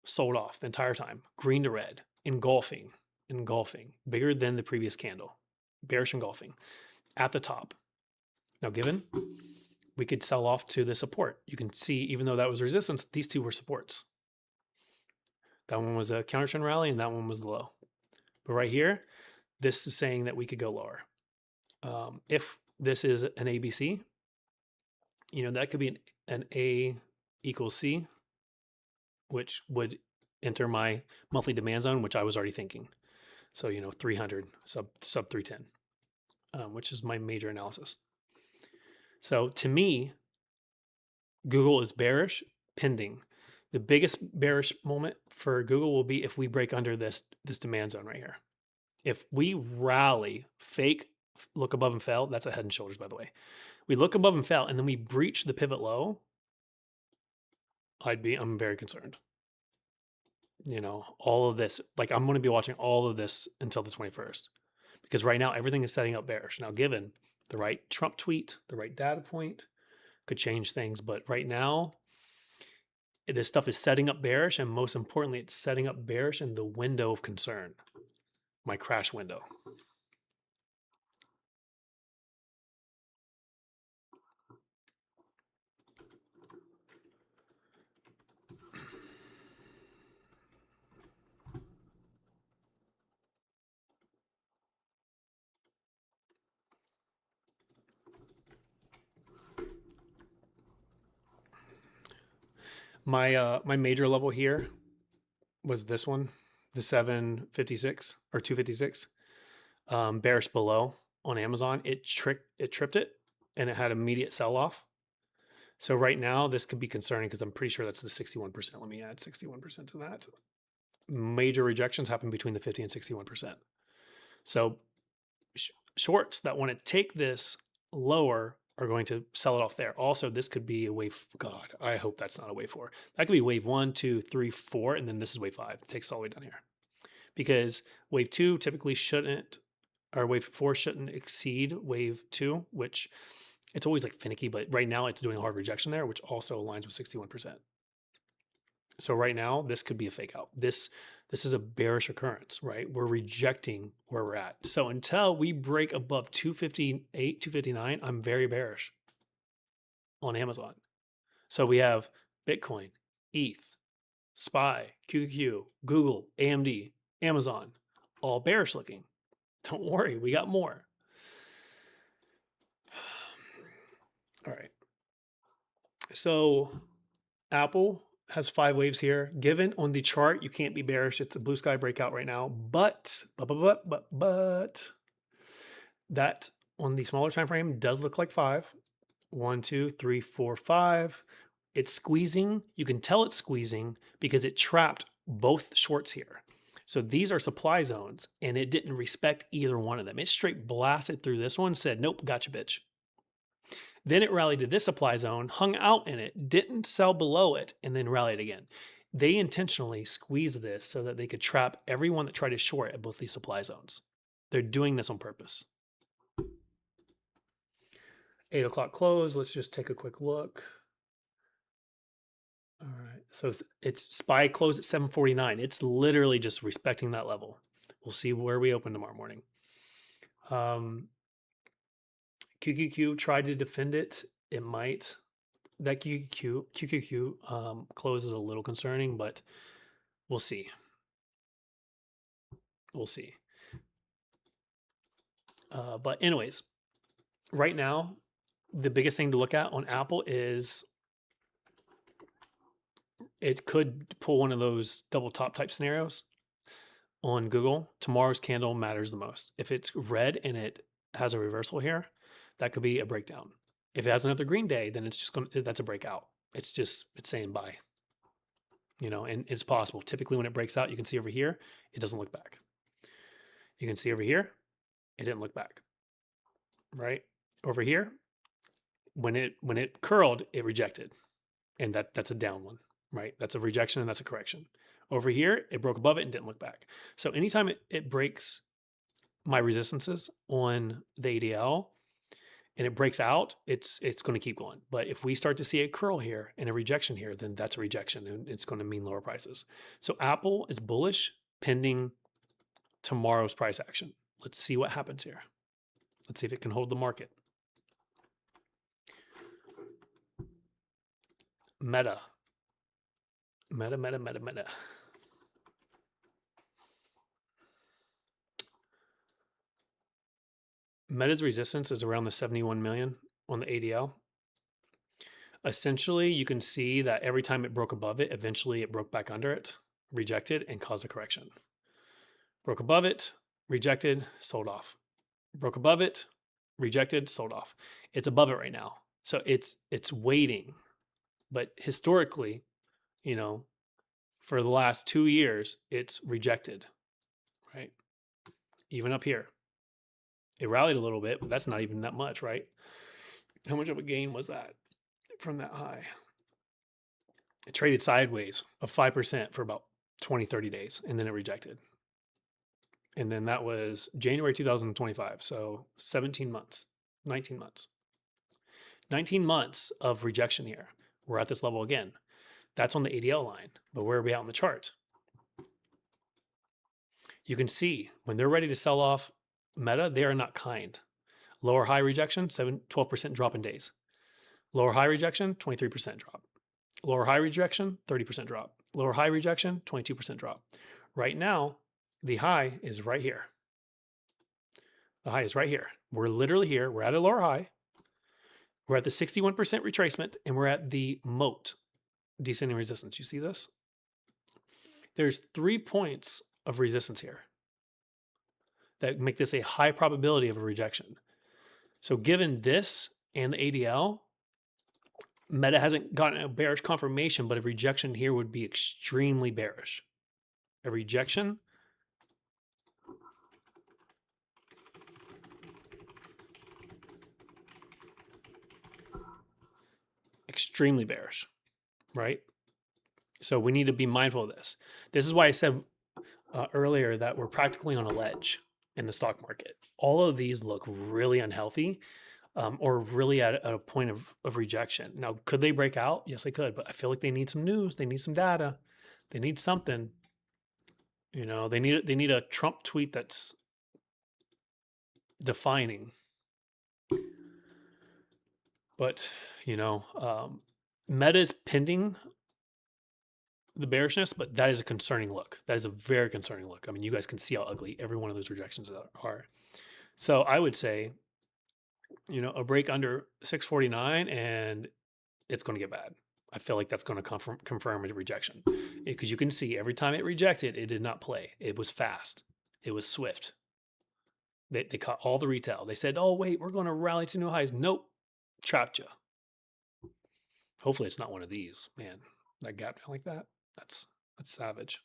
sold off the entire time. Green to red, engulfing, bigger than the previous candle. Bearish engulfing at the top. Now, given we could sell off to the support. You can see, even though that was resistance, these two were supports. That one was a counter trend rally, and that one was the low. But right here, this is saying that we could go lower. If this is an ABC, that could be an A equals C, which would enter my monthly demand zone, which I was already thinking. So, 300, sub 310, which is my major analysis. So to me, Google is bearish, pending. The biggest bearish moment for Google will be if we break under this demand zone right here. If we rally, fake, look above and fell, that's a head and shoulders, by the way. We look above and fell, and then we breach the pivot low, I'm very concerned. All of this, I'm going to be watching all of this until the 21st, because right now everything is setting up bearish. Now, given the right Trump tweet, the right data point could change things, but right now this stuff is setting up bearish, and most importantly, it's setting up bearish in the window of concern, my crash window. My major level here was this one, the 756 or 256, bearish below on Amazon. It tripped it, and it had immediate sell off. So right now this could be concerning because I'm pretty sure that's the 61%. Let me add 61% to that. Major rejections happen between the 50 and 61%. So shorts that want to take this lower are going to sell it off there. Also, this could be a wave. God, I hope that's not a wave 4. That could be wave 1, 2, 3, 4, and then this is wave 5. It takes all the way down here, because wave 2 typically shouldn't, or wave 4 shouldn't exceed wave 2, which it's always finicky. But right now, it's doing a hard rejection there, which also aligns with 61%. So right now, this could be a fake out. This is a bearish occurrence, right? We're rejecting where we're at. So until we break above 258, 259, I'm very bearish on Amazon. So we have Bitcoin, ETH, SPY, QQQ, Google, AMD, Amazon, all bearish looking. Don't worry, we got more. All right. So Apple has 5 waves here. Given on the chart, you can't be bearish. It's a blue sky breakout right now. But that on the smaller time frame does look like 5. 1, 2, 3, 4, 5. It's squeezing. You can tell it's squeezing because it trapped both shorts here. So these are supply zones, and it didn't respect either one of them. It straight blasted through this one, said, nope, gotcha, bitch. Then it rallied to this supply zone, hung out in it, didn't sell below it, and then rallied again. They intentionally squeezed this so that they could trap everyone that tried to short at both these supply zones. They're doing this on purpose. 8 o'clock close. Let's just take a quick look. All right. So it's SPY closed at 749. It's literally just respecting that level. We'll see where we open tomorrow morning. QQQ tried to defend it. It might that QQQ close is a little concerning, but we'll see. We'll see. But anyways, right now, the biggest thing to look at on Apple is it could pull one of those double top type scenarios on Google. Tomorrow's candle matters the most. If it's red and it has a reversal here, that could be a breakdown. If it has another green day, then it's just that's a breakout. It's saying buy, and it's possible. Typically when it breaks out, you can see over here, it doesn't look back. You can see over here, it didn't look back, right? Over here, when it curled, it rejected, and that's a down one, right? That's a rejection and that's a correction. Over here, it broke above it and didn't look back. So anytime it breaks my resistances on the ADL and it breaks out, it's going to keep going. But if we start to see a curl here and a rejection here, then that's a rejection and it's going to mean lower prices. So Apple is bullish pending tomorrow's price action. Let's see what happens here. Let's see if it can hold the market. Meta. Meta's resistance is around the 71 million on the ADL. Essentially, you can see that every time it broke above it, eventually it broke back under it, rejected, and caused a correction. Broke above it, rejected, sold off. Broke above it, rejected, sold off. It's above it right now. So it's waiting. But historically, for the last 2 years, it's rejected, right? Even up here. It rallied a little bit, but that's not even that much, right? How much of a gain was that from that high? It traded sideways of 5% for about 20, 30 days, and then it rejected. And then that was January 2025, so 17 months, 19 months. 19 months of rejection here. We're at this level again. That's on the ADL line, but where are we at on the chart? You can see when they're ready to sell off Meta, they are not kind. Lower high rejection, 12% drop in days. Lower high rejection, 23% drop. Lower high rejection, 30% drop. Lower high rejection, 22% drop. Right now, the high is right here. The high is right here. We're literally here. We're at a lower high. We're at the 61% retracement, and we're at the moat descending resistance. You see this? There's 3 points of resistance here that make this a high probability of a rejection. So given this and the ADL, Meta hasn't gotten a bearish confirmation, but a rejection here would be extremely bearish. A rejection extremely bearish, right? So we need to be mindful of this. This is why I said earlier that we're practically on a ledge in the stock market. All of these look really unhealthy or really at a point of rejection. Now, could they break out? Yes, they could, but I feel like they need some news. They need some data. They need something. They need a Trump tweet that's defining. But, Meta is pending the bearishness, but that is a concerning look. That is a very concerning look. I mean, you guys can see how ugly every one of those rejections are. So I would say, a break under 649 and it's going to get bad. I feel like that's going to confirm a rejection because you can see every time it rejected, it did not play. It was fast. It was swift. They caught all the retail. They said, oh, wait, we're going to rally to new highs. Nope. Trapped you. Hopefully it's not one of these, man. That gap down like that. That's savage.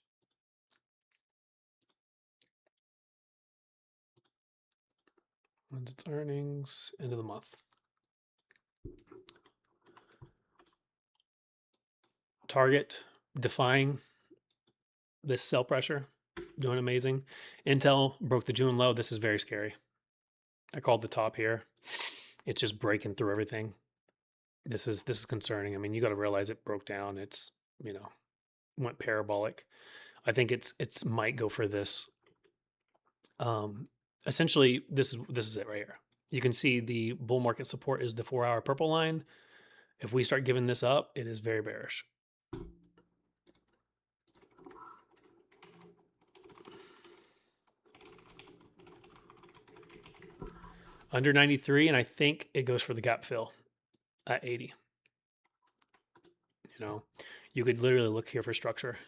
When's its earnings? End of the month. Target defying this sell pressure, doing amazing. Intel broke the June low. This is very scary. I called the top here. It's just breaking through everything. This is concerning. I mean, you got to realize it broke down. It's, went parabolic. I think it's might go for this. Essentially, this is it right here. You can see the bull market support is the 4-hour purple line, If we start giving this up, it is very bearish. Under 93, and I think it goes for the gap fill at 80. You know, you could literally look here for structure.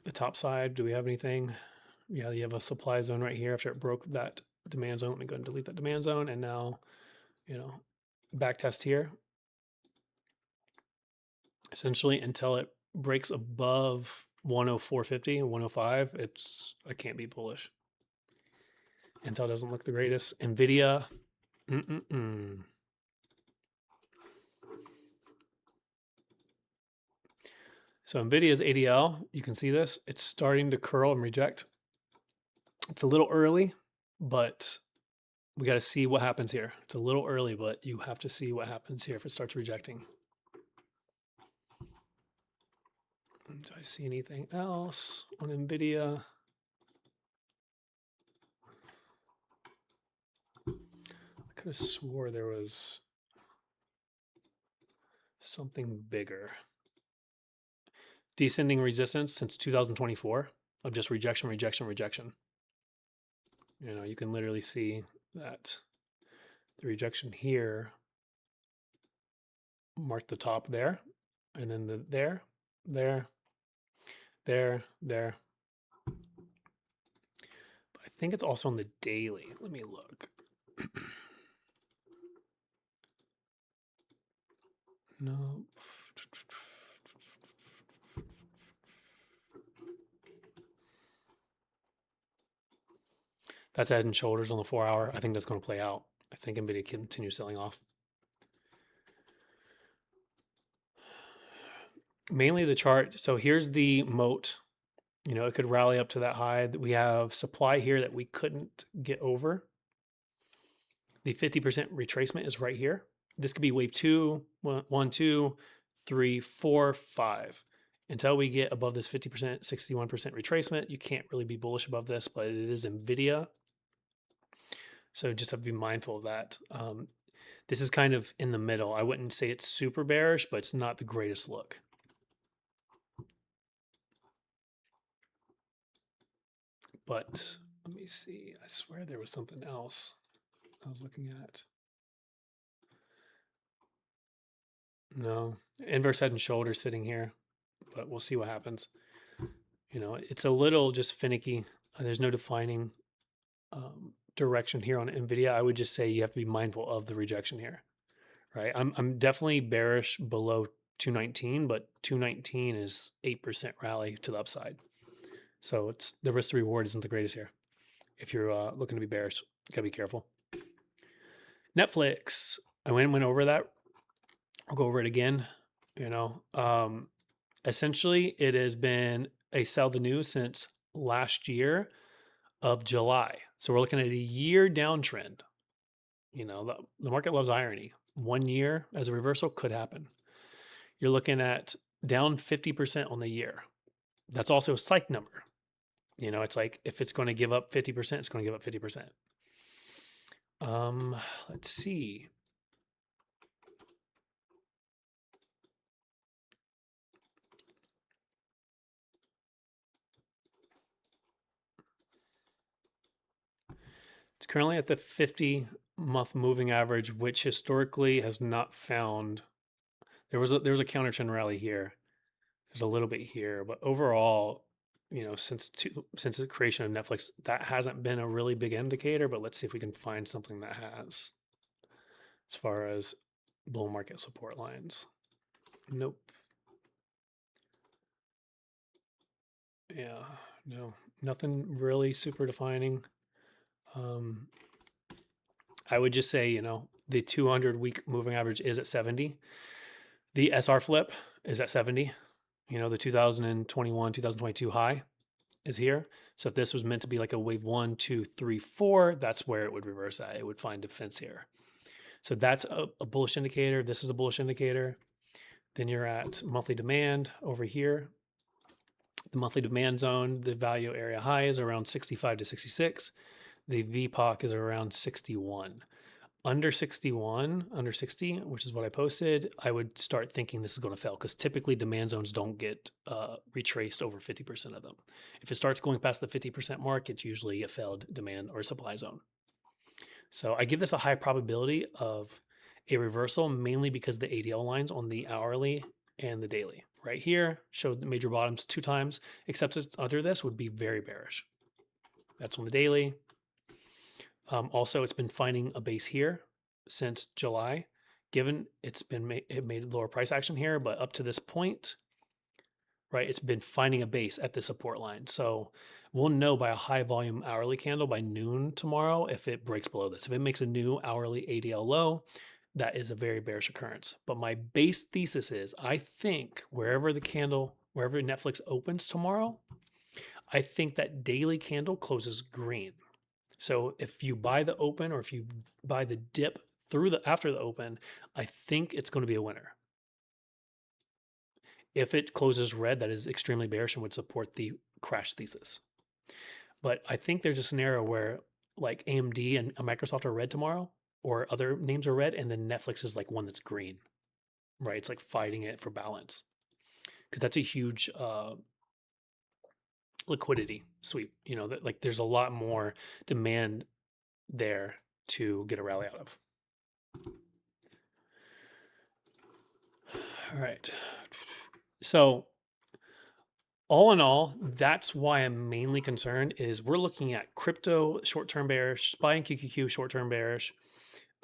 The top side, do we have anything? Yeah, you have a supply zone right here after it broke that demand zone. Let me go and delete that demand zone. And now, you know, back test here. Essentially until it breaks above 104.50 and 105, I can't be bullish. Intel doesn't look the greatest. Nvidia, So Nvidia's ADL, you can see this. It's starting to curl and reject. It's a little early, but we got to see what happens here. It's a little early, but you have to see what happens here if it starts rejecting. Do I see anything else on Nvidia? I could have swore there was something bigger. Descending resistance since 2024 of just rejection, rejection, rejection. You know, you can literally see that the rejection here marked the top there, and then the there. But I think it's also on the daily. Let me look. No. That's head and shoulders on the 4 hour. I think that's going to play out. I think Nvidia continues selling off. Mainly the chart. So here's the moat. You know, it could rally up to that high. We have supply here that we couldn't get over. The 50% retracement is right here. This could be wave 2, 1, 2, 3, 4, 5. Until we get above this 50%, 61% retracement, you can't really be bullish above this, but it is Nvidia. So just have to be mindful of that. This is kind of in the middle. I wouldn't say it's super bearish, but it's not the greatest look. But let me see. I swear there was something else I was looking at. No, inverse head and shoulders sitting here, but we'll see what happens. You know, it's a little just finicky. There's no defining direction here on Nvidia. I would just say you have to be mindful of the rejection here, right? I'm definitely bearish below 219, but 219 is 8% rally to the upside. So it's the risk to reward isn't the greatest here. If you're looking to be bearish, you gotta be careful. Netflix, I went over that. I'll go over it again. You know, essentially it has been a sell the news since last year of July. So we're looking at a year downtrend. You know, the market loves irony. 1 year as a reversal could happen. You're looking at down 50% on the year. That's also a psych number. You know, it's like if it's going to give up 50%, it's going to give up 50%. Let's see. It's currently at the 50-month moving average, which historically has not found. There was a counter trend rally here. There's a little bit here, but overall, you know, since the creation of Netflix, that hasn't been a really big indicator. But let's see if we can find something that has, as far as bull market support lines. Nope. Yeah, no, nothing really super defining. I would just say, you know, the 200-week moving average is at 70. The SR flip is at 70. You know, the 2021, 2022 high is here. So if this was meant to be like a wave 1, 2, 3, 4, that's where it would reverse at. It would find defense here. So that's a bullish indicator. This is a bullish indicator. Then you're at monthly demand over here. The monthly demand zone, the value area high is around 65 to 66. The VPOC is around 61. under 61, under 60, which is what I posted, I would start thinking this is going to fail because typically demand zones don't get retraced over 50% of them. If it starts going past the 50% mark, it's usually a failed demand or supply zone. So I give this a high probability of a reversal, mainly because the ADL lines on the hourly and the daily. Right here showed the major bottoms 2 times, except it's under this would be very bearish. That's on the daily. Also, it's been finding a base here since July, given it made lower price action here, but up to this point, right, it's been finding a base at the support line. So we'll know by a high volume hourly candle by noon tomorrow if it breaks below this. If it makes a new hourly ADL low, that is a very bearish occurrence. But my base thesis is I think wherever Netflix opens tomorrow, I think that daily candle closes green. So if you buy the open or if you buy the dip after the open, I think it's going to be a winner. If it closes red, that is extremely bearish and would support the crash thesis. But I think there's a scenario where like AMD and Microsoft are red tomorrow, or other names are red, and then Netflix is like one that's green, right? It's like fighting it for balance because that's a huge liquidity sweep. You know, that like there's a lot more demand there to get a rally out of. All right. So all in all, that's why I'm mainly concerned is we're looking at crypto short-term bearish, SPY and QQQ short-term bearish,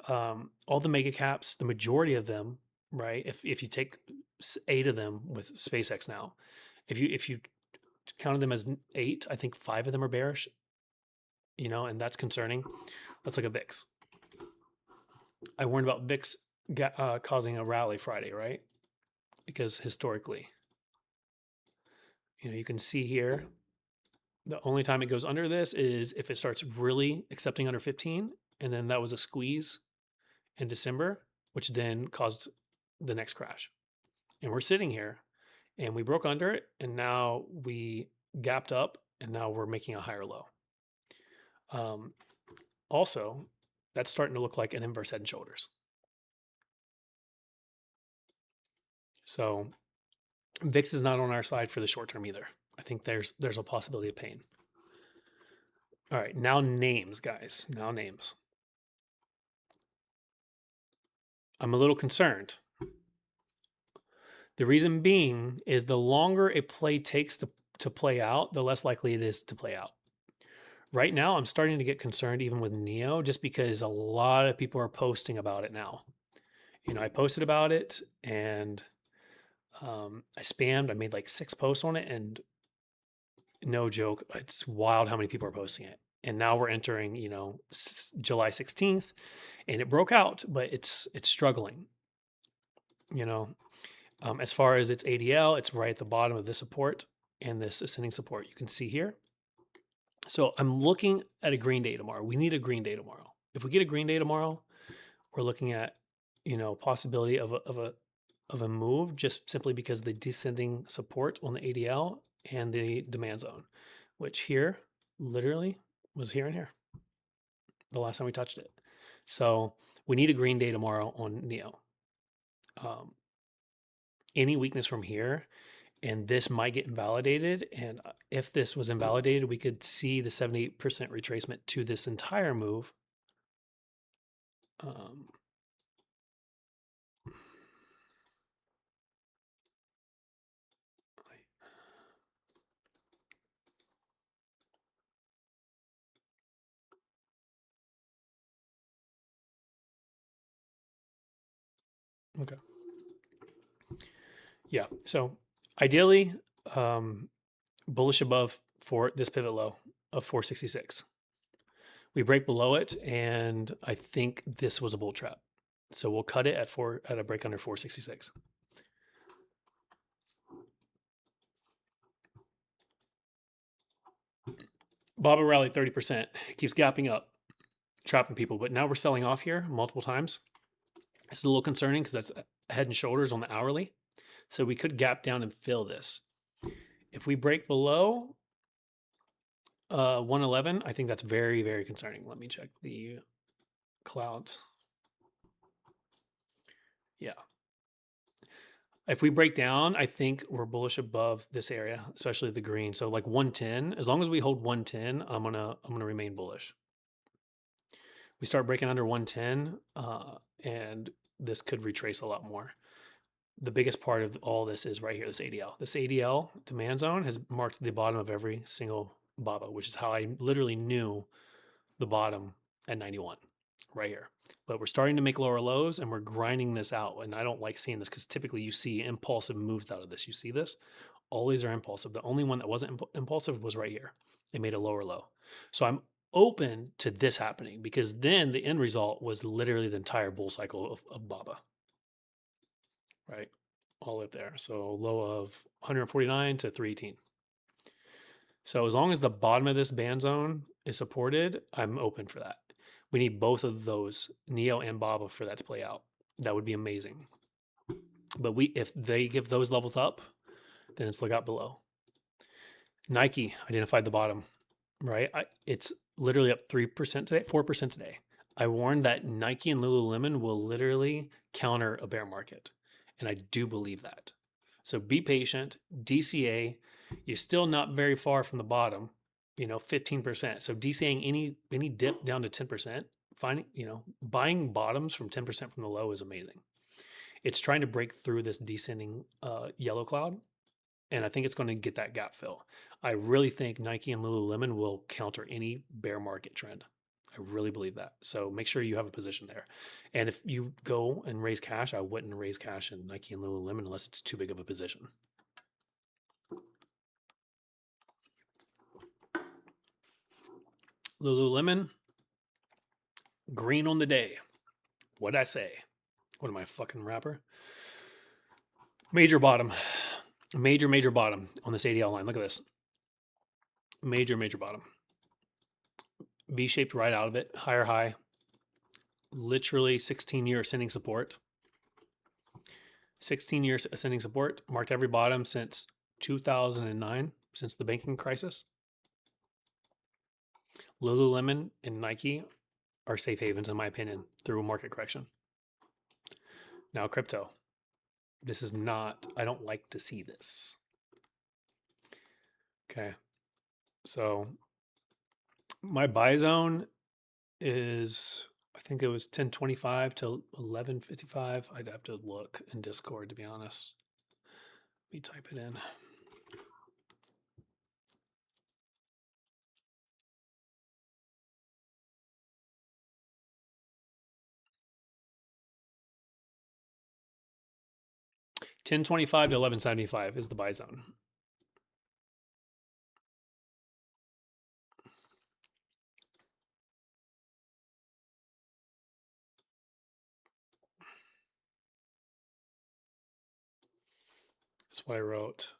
all the mega caps, the majority of them, right? If you take 8 of them with SpaceX now, if you counted them as 8, I think 5 of them are bearish, you know, and that's concerning. Let's look at VIX. I warned about VIX causing a rally Friday, right? Because historically, you know, you can see here, the only time it goes under this is if it starts really accepting under 15, and then that was a squeeze in December, which then caused the next crash. And we're sitting here and we broke under it, and now we gapped up, and now we're making a higher low. Also, that's starting to look like an inverse head and shoulders. So VIX is not on our side for the short term either. I think there's a possibility of pain. All right, now names, guys. Now names. I'm a little concerned. The reason being is the longer a play takes to play out, the less likely it is to play out. Right now, I'm starting to get concerned even with NEO just because a lot of people are posting about it now. You know, I posted about it and I spammed. I made like 6 posts on it, and no joke, it's wild how many people are posting it. And now we're entering, you know, July 16th, and it broke out, but it's struggling. You know, as far as its ADL, it's right at the bottom of this support and this ascending support you can see here. So I'm looking at a green day tomorrow. We need a green day tomorrow. If we get a green day tomorrow, we're looking at, you know, possibility of a move just simply because the descending support on the ADL and the demand zone, which here literally was here and here the last time we touched it. So we need a green day tomorrow on NEO. Any weakness from here, and this might get invalidated. And if this was invalidated, we could see the 78% retracement to this entire move. Okay. Yeah. So ideally, bullish above for this pivot low of 466. We break below it, and I think this was a bull trap. So we'll cut it at a break under 466. Baba rallied 30%. Keeps gapping up, trapping people. But now we're selling off here multiple times. It's a little concerning because that's head and shoulders on the hourly. So we could gap down and fill this. If we break below 111, I think that's very, very concerning. Let me check the clouds. Yeah. If we break down, I think we're bullish above this area, especially the green. So like 110, as long as we hold 110, I'm gonna remain bullish. We start breaking under 110, and this could retrace a lot more. The biggest part of all this is right here, this ADL. This ADL demand zone has marked the bottom of every single BABA, which is how I literally knew the bottom at 91 right here. But we're starting to make lower lows and we're grinding this out. And I don't like seeing this because typically you see impulsive moves out of this. You see this? All these are impulsive. The only one that wasn't impulsive was right here. It made a lower low. So I'm open to this happening because then the end result was literally the entire bull cycle of BABA, right? All the way up there. So low of 149 to 318. So as long as the bottom of this band zone is supported, I'm open for that. We need both of those, Neo and Baba, for that to play out. That would be amazing. But if they give those levels up, then it's look out below. Nike identified the bottom, right? It's literally up 3% today, 4% today. I warned that Nike and Lululemon will literally counter a bear market. And I do believe that. So be patient. DCA, you're still not very far from the bottom, 15%. So DCAing any dip down to 10%, buying bottoms from 10% from the low is amazing. It's trying to break through this descending yellow cloud. And I think it's going to get that gap fill. I really think Nike and Lululemon will counter any bear market trend. I really believe that. So make sure you have a position there. And if you go and raise cash, I wouldn't raise cash in Nike and Lululemon unless it's too big of a position. Lululemon, green on the day. What'd I say? What am I, fucking rapper? Major bottom. Major bottom on this ADL line. Look at this. Major bottom. V-shaped right out of it. Higher high. Literally 16-year ascending support. 16 years ascending support. Marked every bottom since 2009, since the banking crisis. Lululemon and Nike are safe havens, in my opinion, through a market correction. Now, crypto. This is not, I don't like to see this. Okay. So my buy zone is, I think it was 1025 to 1155. I'd have to look in Discord, to be honest. Let me type it in. $10.25 to $11.75 is the buy zone. That's what I wrote.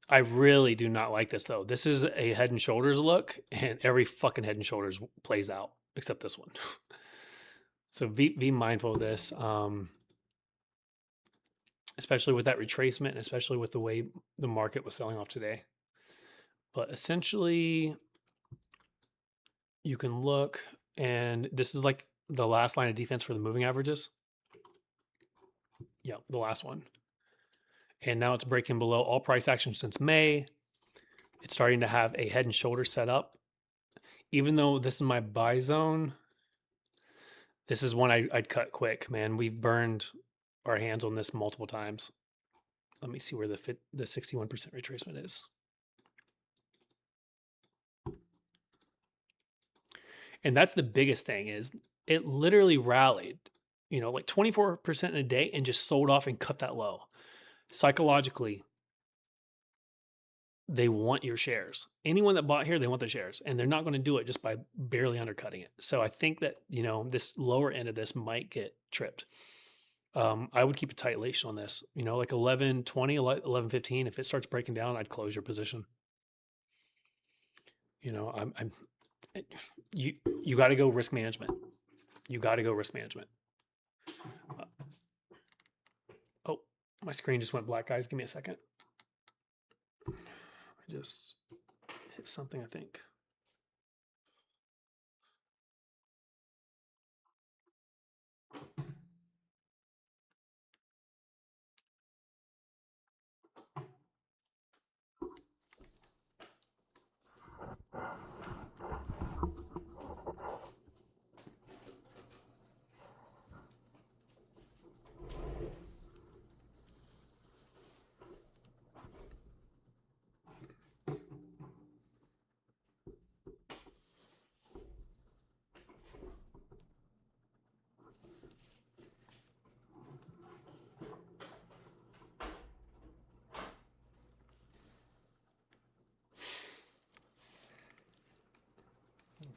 I really do not like this though. This is a head and shoulders look, and every fucking head and shoulders plays out except this one. So be mindful of this, especially with that retracement, and especially with the way the market was selling off today. But essentially, you can look, and this is like the last line of defense for the moving averages. Yeah, the last one. And now it's breaking below all price action since May. It's starting to have a head and shoulder set up. Even though this is my buy zone, this is one I'd cut quick, man. We've burned our hands on this multiple times. Let me see where the 61% retracement is. And that's the biggest thing is it literally rallied, like 24% in a day and just sold off and cut that low. Psychologically, they want your shares. Anyone that bought here, they want their shares, and they're not going to do it just by barely undercutting it. So I think that, this lower end of this might get tripped. I would keep a tight leash on this, like 11.20, 11.15. If it starts breaking down, I'd close your position. You got to go risk management. You got to go risk management. Oh, my screen just went black, guys. Give me a second. I just hit something, I think.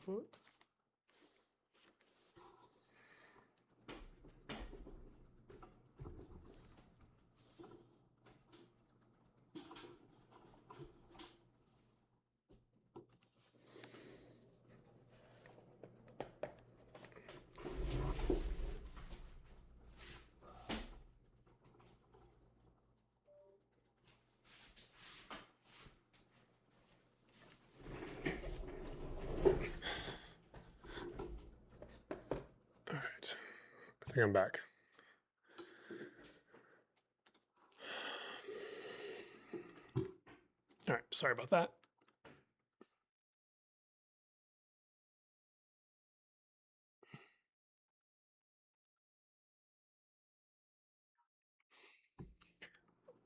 foot. All right, I think I'm back. All right, sorry about that.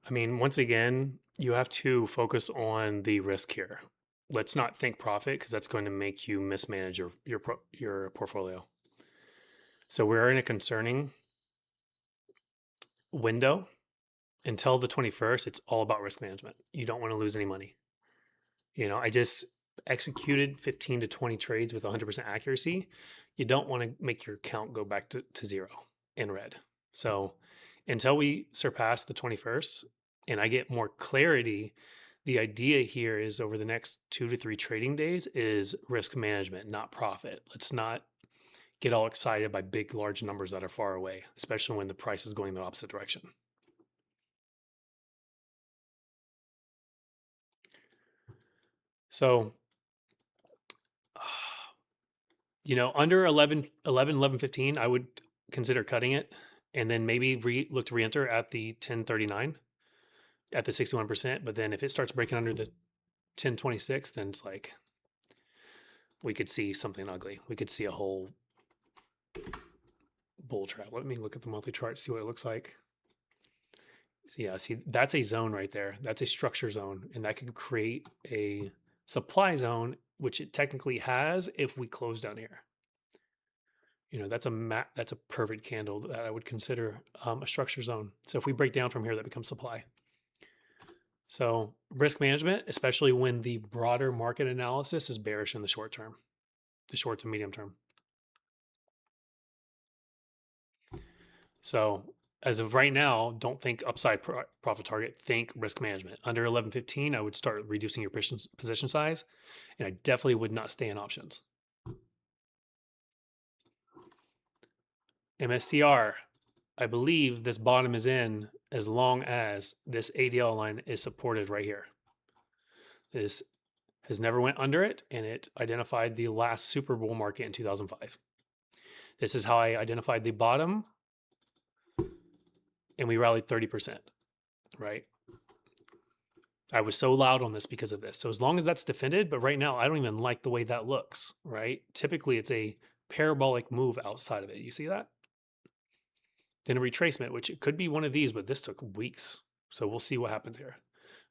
I mean, once again, you have to focus on the risk here. Let's not think profit because that's going to make you mismanage your portfolio. So we're in a concerning window until the 21st. It's all about risk management. You don't want to lose any money. I just executed 15 to 20 trades with 100% accuracy. You don't want to make your account go back to zero in red. So until we surpass the 21st and I get more clarity, the idea here is over the next 2 to 3 trading days is risk management, not profit. Let's not get all excited by big, large numbers that are far away, especially when the price is going the opposite direction. So, under 11.15, I would consider cutting it and then maybe look to re-enter at the 10.39 at the 61%. But then if it starts breaking under the 10.26, then it's like we could see something ugly. We could see a whole bull trap. Let me look at the monthly chart, see what it looks like. So yeah, see, that's a zone right there. That's a structure zone, and that could create a supply zone, which it technically has if we close down here. That's a perfect candle that I would consider a structure zone. So if we break down from here, that becomes supply. So risk management, especially when the broader market analysis is bearish in the short term, the short to medium term. So as of right now, don't think upside profit target, think risk management. Under 11.15, I would start reducing your position size, and I definitely would not stay in options. MSTR, I believe this bottom is in as long as this ADL line is supported right here. This has never went under it, and it identified the last super bull market in 2005. This is how I identified the bottom, and we rallied 30%, right? I was so loud on this because of this. So as long as that's defended, but right now I don't even like the way that looks, right? Typically it's a parabolic move outside of it. You see that? Then a retracement, which it could be one of these, but this took weeks. So we'll see what happens here.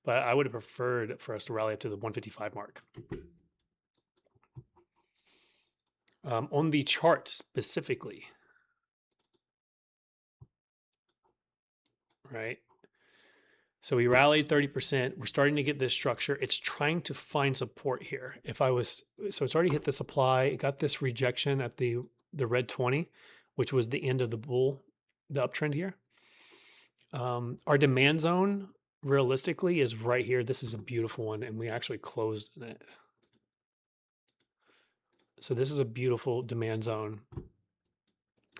But I would have preferred for us to rally up to the 155 mark. On the chart specifically, right? So we rallied 30%. We're starting to get this structure. It's trying to find support here. So it's already hit the supply. It got this rejection at the red 20, which was the end of the uptrend here. Our demand zone realistically is right here. This is a beautiful one, and we actually closed in it. So this is a beautiful demand zone.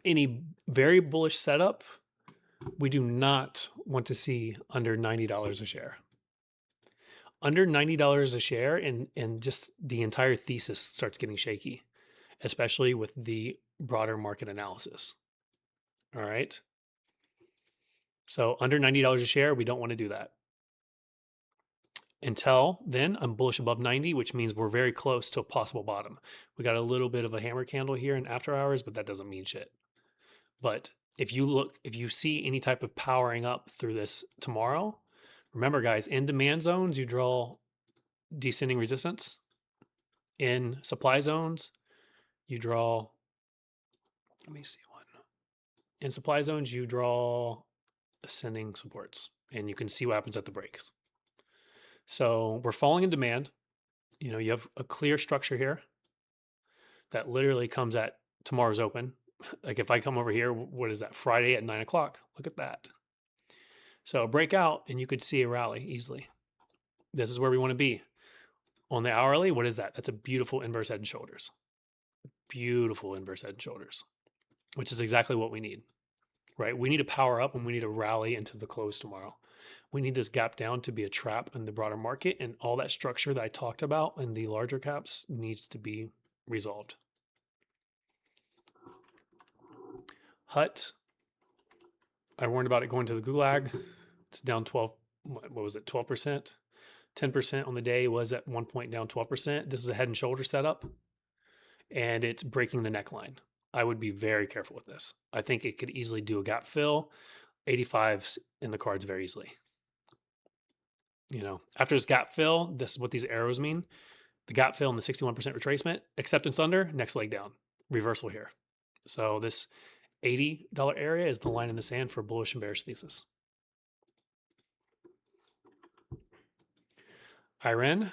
Any very bullish setup, we do not want to see under $90 a share. Under $90 a share, and just the entire thesis starts getting shaky, especially with the broader market analysis. All right. So under $90 a share, we don't want to do that. Until then, I'm bullish above 90, which means we're very close to a possible bottom. We got a little bit of a hammer candle here in after hours, but that doesn't mean shit. But if you see any type of powering up through this tomorrow, remember guys, in demand zones, you draw descending resistance. In supply zones, you draw, let me see one. In supply zones, you draw ascending supports, and you can see what happens at the breaks. So we're falling in demand. You have a clear structure here. that literally comes at tomorrow's open. Like if I come over here, what is that? Friday at 9 o'clock. Look at that. So a breakout and you could see a rally easily. This is where we want to be. On the hourly, what is that? That's a beautiful inverse head and shoulders. Beautiful inverse head and shoulders, which is exactly what we need, right? We need to power up and we need to rally into the close tomorrow. We need this gap down to be a trap in the broader market, and all that structure that I talked about in the larger caps needs to be resolved. HUT, I warned about it going to the gulag. It's down 12, what was it, 12%? 10% on the day, was at one point down 12%. This is a head and shoulder setup, and it's breaking the neckline. I would be very careful with this. I think it could easily do a gap fill. 85's in the cards very easily. You know, after this gap fill, this is what these arrows mean. The gap fill and the 61% retracement, acceptance under, next leg down, reversal here. So this $80 area is the line in the sand for bullish and bearish thesis. IREN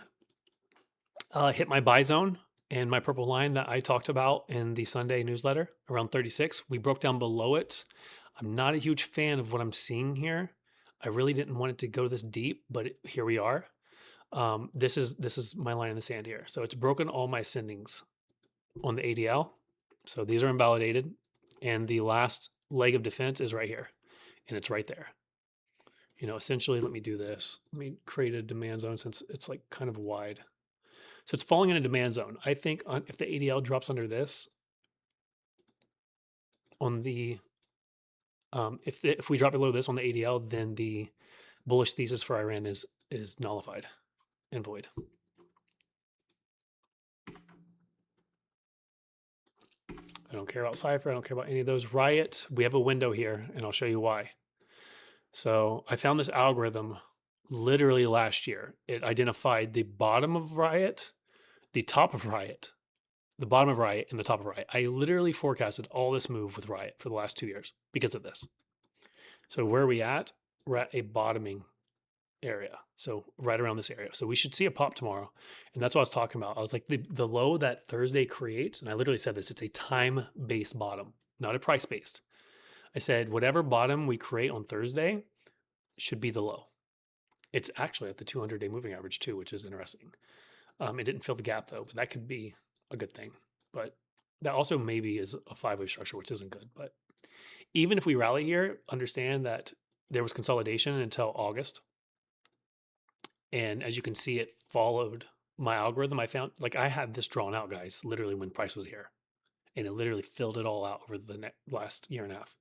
hit my buy zone and my purple line that I talked about in the Sunday newsletter around 36. We broke down below it. I'm not a huge fan of what I'm seeing here. I really didn't want it to go this deep, but here we are. This is my line in the sand here. So it's broken all my ascendings on the ADL. So these are invalidated. And the last leg of defense is right here. And it's right there. You know, essentially, let me do this. Let me create a demand zone since it's like kind of wide. So it's falling in a demand zone. I think if the ADL drops under this, on the if we drop below this on the ADL, then the bullish thesis for IREN is nullified and void. I don't care about Cypher. I don't care about any of those. Riot, we have a window here, and I'll show you why. So I found this algorithm literally last year. It identified the bottom of Riot, the top of Riot, the bottom of Riot, and the top of Riot. I literally forecasted all this move with Riot for the last 2 years because of this. So where are we at? We're at a bottoming area. So right around this area. So we should see a pop tomorrow. And that's what I was talking about. I was like, the low that Thursday creates, and I literally said this, it's a time-based bottom, not a price-based. I said, whatever bottom we create on Thursday should be the low. It's actually at the 200-day moving average too, which is interesting. It didn't fill the gap though, but that could be a good thing. But that also maybe is a 5-wave structure, which isn't good. But even if we rally here, understand that there was consolidation until August. And as you can see, it followed my algorithm. I found, like, I had this drawn out, guys, literally when price was here. And it literally filled it all out over the last year and a half.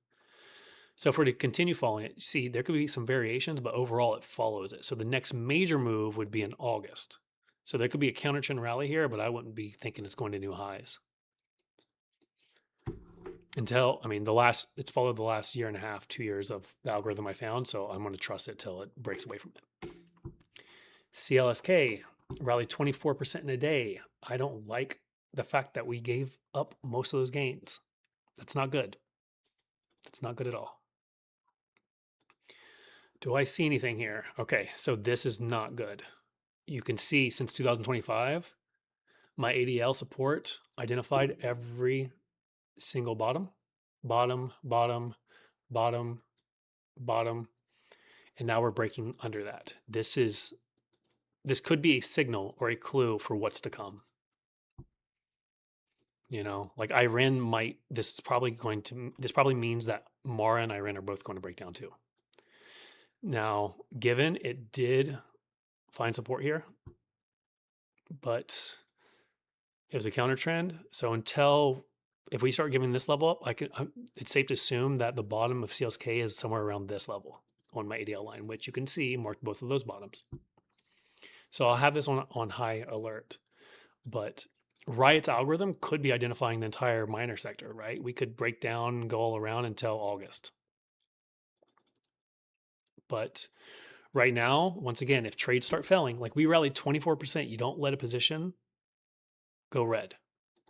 So if we're to continue following it, see, there could be some variations, but overall it follows it. So the next major move would be in August. So there could be a counter trend rally here, but I wouldn't be thinking it's going to new highs. Until, I mean, it's followed the last year and a half, 2 years of the algorithm I found. So I'm going to trust it till it breaks away from it. CLSK rallied 24% in a day. I don't like the fact that we gave up most of those gains. That's not good. That's not good at all. Do I see anything here? Okay, so this is not good. You can see since 2025, my ADL support identified every single bottom, bottom, bottom, bottom, bottom, and now we're breaking under that. This could be a signal or a clue for what's to come. You know, like IREN might, this probably means that Mara and IREN are both going to break down too. Now, given it did find support here, but it was a counter trend. So if we start giving this level up, it's safe to assume that the bottom of CLSK is somewhere around this level on my ADL line, which you can see marked both of those bottoms. So I'll have this on high alert, but Riot's algorithm could be identifying the entire minor sector, right? We could break down and go all around until August. But right now, once again, if trades start failing, like we rallied 24%, you don't let a position go red,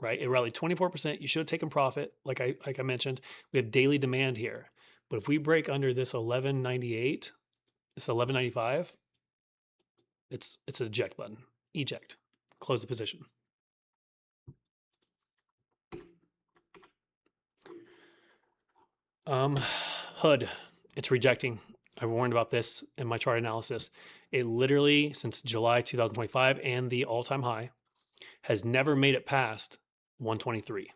right? It rallied 24%. You should have taken profit. Like I mentioned, we have daily demand here. But if we break under this 1198, this 1195, it's an eject button. Eject. Close the position. Hood, it's rejecting. I warned about this in my chart analysis. It literally, since July 2025 and the all-time high, has never made it past 123.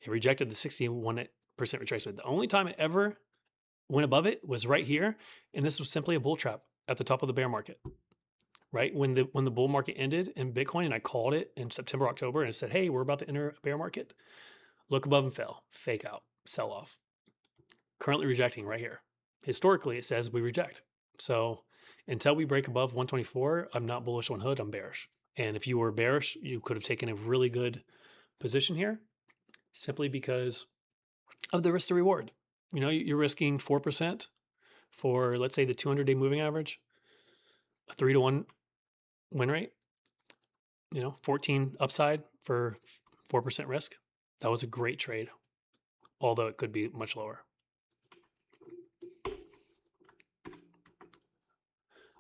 It rejected the 61% retracement. The only time it ever went above it was right here, and this was simply a bull trap at the top of the bear market. Right when the bull market ended in Bitcoin, and I called it in September, October, and I said, "Hey, we're about to enter a bear market." Look above and fell, fake out, sell off. Currently rejecting right here. Historically, it says we reject. So until we break above 124, I'm not bullish on Hood. I'm bearish. And if you were bearish, you could have taken a really good position here, simply because of the risk to reward. You know, you're risking 4% for, let's say, the 200-day moving average, a 3-to-1 win rate, 14 upside for 4% risk. That was a great trade, although it could be much lower.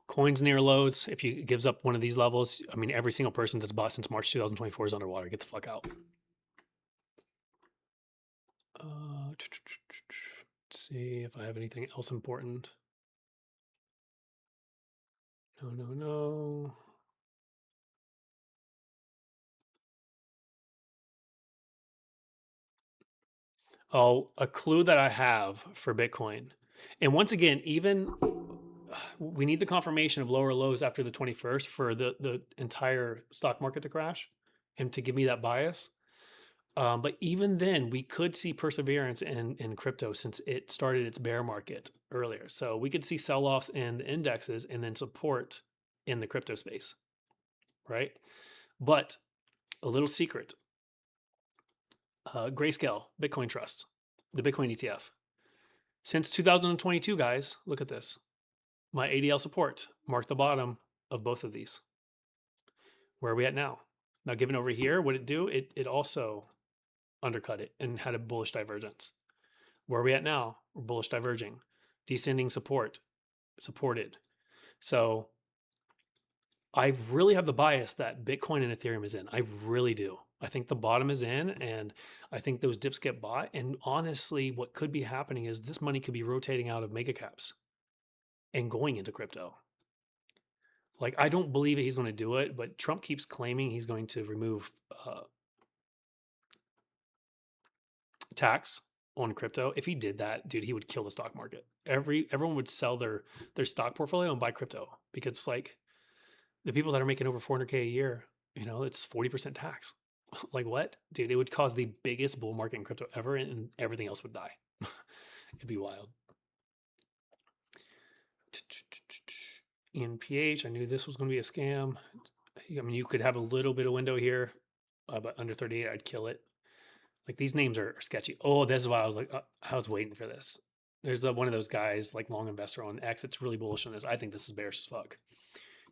Coins near lows. If it gives up one of these levels, I mean, every single person that's bought since March 2024 is underwater. Get the fuck out. Let's see if I have anything else important. No. Oh, a clue that I have for Bitcoin. And once again, even we need the confirmation of lower lows after the 21st for the entire stock market to crash and to give me that bias. But even then, we could see perseverance in crypto since it started its bear market earlier. So we could see sell-offs in the indexes and then support in the crypto space, right? But a little secret, Grayscale, Bitcoin Trust, the Bitcoin ETF. Since 2022, guys, look at this. My ADL support marked the bottom of both of these. Where are we at now? Now, given over here, what it do? It also undercut it and had a bullish divergence. Where are we at now? We're bullish diverging. Descending support, supported. So I really have the bias that Bitcoin and Ethereum is in. I really do. I think the bottom is in, and I think those dips get bought. And honestly, what could be happening is this money could be rotating out of mega caps and going into crypto. Like, I don't believe he's going to do it, but Trump keeps claiming he's going to remove tax on crypto. If he did that, dude, he would kill the stock market. Everyone would sell their stock portfolio and buy crypto, because like the people that are making over 400K a year, it's 40% tax. Like, what? Dude, it would cause the biggest bull market in crypto ever, and everything else would die. It'd be wild. ENPH, I knew this was going to be a scam. I mean, you could have a little bit of window here, but under 38, I'd kill it. Like, these names are sketchy. Oh, this is why I was like, I was waiting for this. There's one of those guys, like Long Investor on X, it's really bullish on this. I think this is bearish as fuck.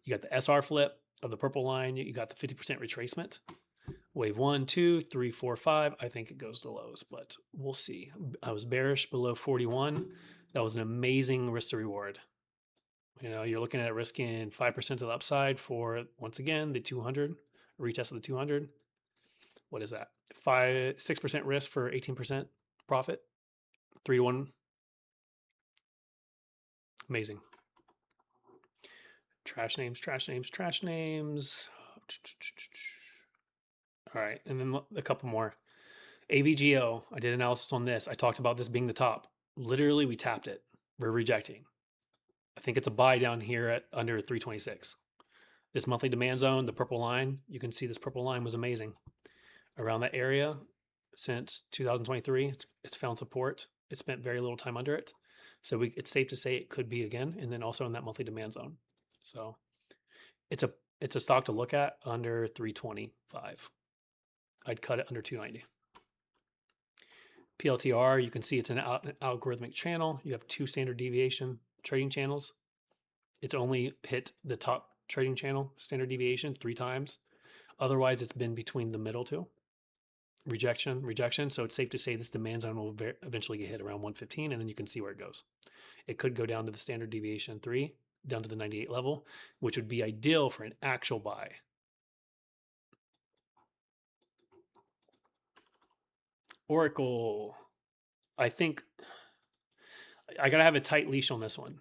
You got the SR flip of the purple line. You got the 50% retracement. Wave 1, 2, 3, 4, 5. I think it goes to lows, but we'll see. I was bearish below 41. That was an amazing risk to reward. You're looking at risking 5% of the upside for, once again, the 200, retest of the 200. What is that? 6% risk for 18% profit. 3-to-1. Amazing. Trash names. All right, and then a couple more. AVGO, I did analysis on this. I talked about this being the top. Literally, we tapped it. We're rejecting. I think it's a buy down here at under 326. This monthly demand zone, the purple line, you can see this purple line was amazing. Around that area since 2023, it's found support. It spent very little time under it. So it's safe to say it could be again, and then also in that monthly demand zone. So it's a stock to look at under 325. I'd cut it under 290. PLTR, you can see it's an algorithmic channel. You have 2 standard deviation trading channels. It's only hit the top trading channel standard deviation 3 times. Otherwise, it's been between the middle 2. Rejection. So it's safe to say this demand zone will eventually get hit around 115, and then you can see where it goes. It could go down to the standard deviation 3, down to the 98 level, which would be ideal for an actual buy. Oracle, I think I got to have a tight leash on this one.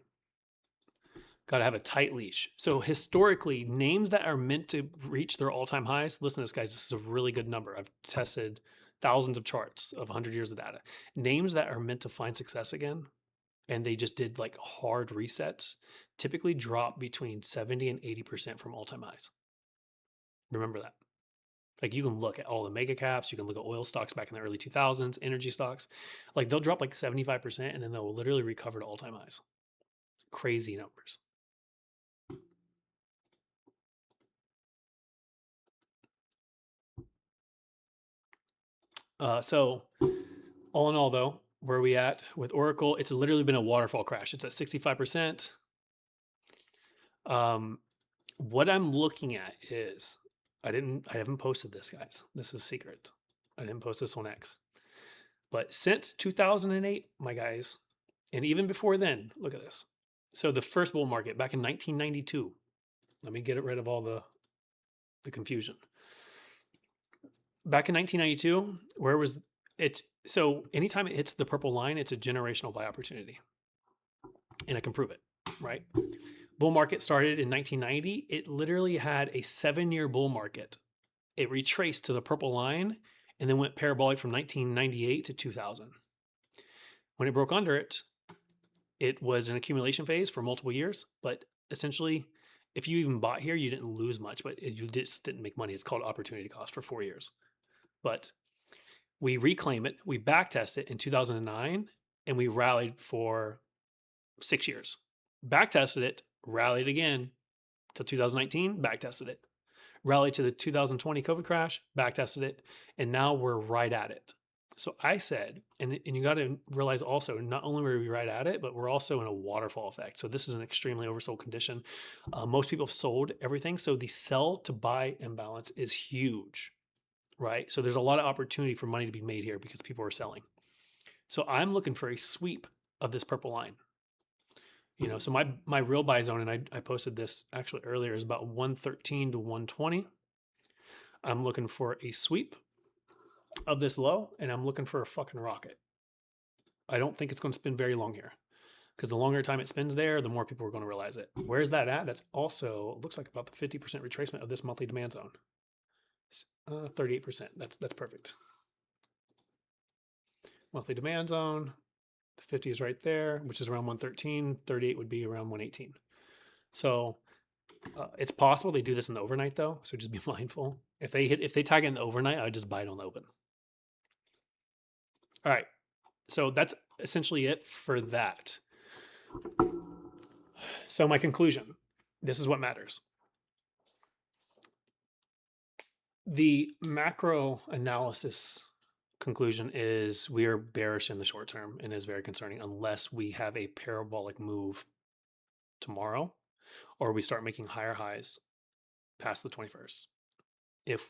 Got to have a tight leash. So historically, names that are meant to reach their all-time highs, listen to this, guys, this is a really good number. I've tested thousands of charts of 100 years of data. Names that are meant to find success again, and they just did like hard resets, typically drop between 70 and 80% from all-time highs. Remember that. Like you can look at all the mega caps, you can look at oil stocks back in the early 2000s, energy stocks, like they'll drop like 75% and then they'll literally recover to all-time highs. Crazy numbers. So all in all though, where are we at with Oracle? It's literally been a waterfall crash. It's at 65%. What I'm looking at is, I haven't posted this, guys. This is secret. I didn't post this on X. But since 2008, my guys, and even before then, look at this. So the first bull market back in 1992. Let me get rid of all the confusion. Back in 1992, where was it? So anytime it hits the purple line, it's a generational buy opportunity. And I can prove it, right? Bull market started in 1990. It literally had a 7-year bull market. It retraced to the purple line and then went parabolic from 1998 to 2000. When it broke under it, it was an accumulation phase for multiple years, but essentially, if you even bought here, you didn't lose much, but you just didn't make money. It's called opportunity cost for 4 years. But we reclaim it, we backtest it in 2009, and we rallied for 6 years. Backtested it, rallied again till 2019, backtested it. Rallied to the 2020 COVID crash, backtested it, and now we're right at it. So I said, and you got to realize also, not only were we right at it, but we're also in a waterfall effect. So this is an extremely oversold condition. Most people have sold everything. So the sell to buy imbalance is huge, right? So there's a lot of opportunity for money to be made here because people are selling. So I'm looking for a sweep of this purple line. So my real buy zone, and I posted this actually earlier, is about 113 to 120. I'm looking for a sweep of this low, and I'm looking for a fucking rocket. I don't think it's going to spin very long here, because the longer time it spins there, the more people are going to realize it. Where is that at? That's also, looks like about the 50% retracement of this monthly demand zone. 38%. That's perfect. Monthly demand zone. The 50 is right there, which is around 113. 38 would be around 118. So it's possible they do this in the overnight though. So just be mindful. If they tag in the overnight, I would just buy it on the open. All right. So that's essentially it for that. So my conclusion, this is what matters. The macro analysis conclusion is we are bearish in the short term and is very concerning unless we have a parabolic move tomorrow or we start making higher highs past the 21st. If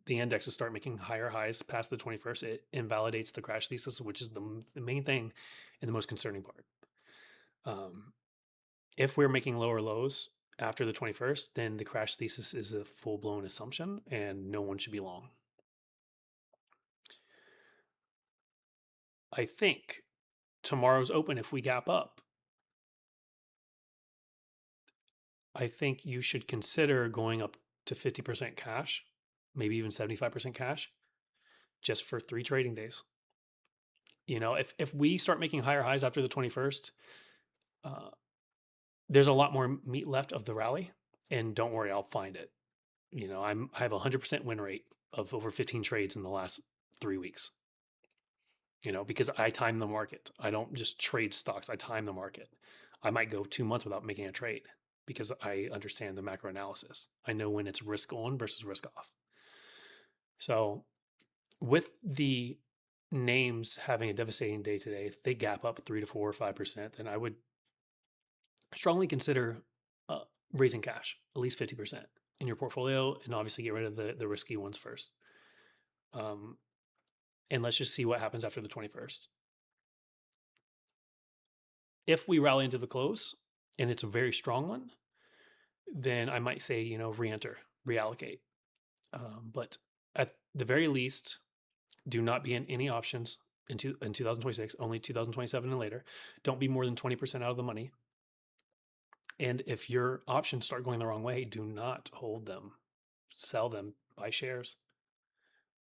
the indexes start making higher highs past the 21st, it invalidates the crash thesis, which is the main thing and the most concerning part. If we're making lower lows after the 21st, then the crash thesis is a full-blown assumption and no one should be long. I think tomorrow's open, if we gap up, I think you should consider going up to 50% cash, maybe even 75% cash, just for 3 trading days. If we start making higher highs after the 21st, there's a lot more meat left of the rally, and don't worry, I'll find it. I have a 100% win rate of over 15 trades in the last 3 weeks. Because I time the market. I don't just trade stocks. I time the market. I might go 2 months without making a trade because I understand the macro analysis. I know when it's risk on versus risk off. So with the names having a devastating day today, if they gap up 3 to 4 or 5%, then I would strongly consider raising cash, at least 50% in your portfolio, and obviously get rid of the risky ones first. And let's just see what happens after the 21st. If we rally into the close and it's a very strong one, then I might say, re-enter, reallocate. But at the very least, do not be in any options in 2026, only 2027 and later. Don't be more than 20% out of the money. And if your options start going the wrong way, do not hold them. Sell them, buy shares,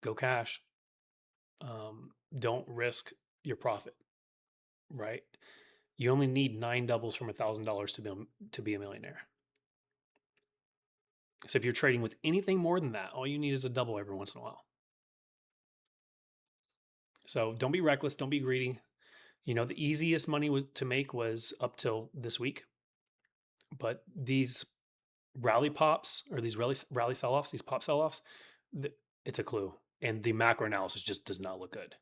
go cash. Don't risk your profit, right? You only need 9 doubles from $1,000 to be a millionaire. So if you're trading with anything more than that, all you need is a double every once in a while. So don't be reckless. Don't be greedy. You know, the easiest money to make was up till this week. But these rally pops or these rally sell-offs, these pop sell-offs, it's a clue. And the macro analysis just does not look good.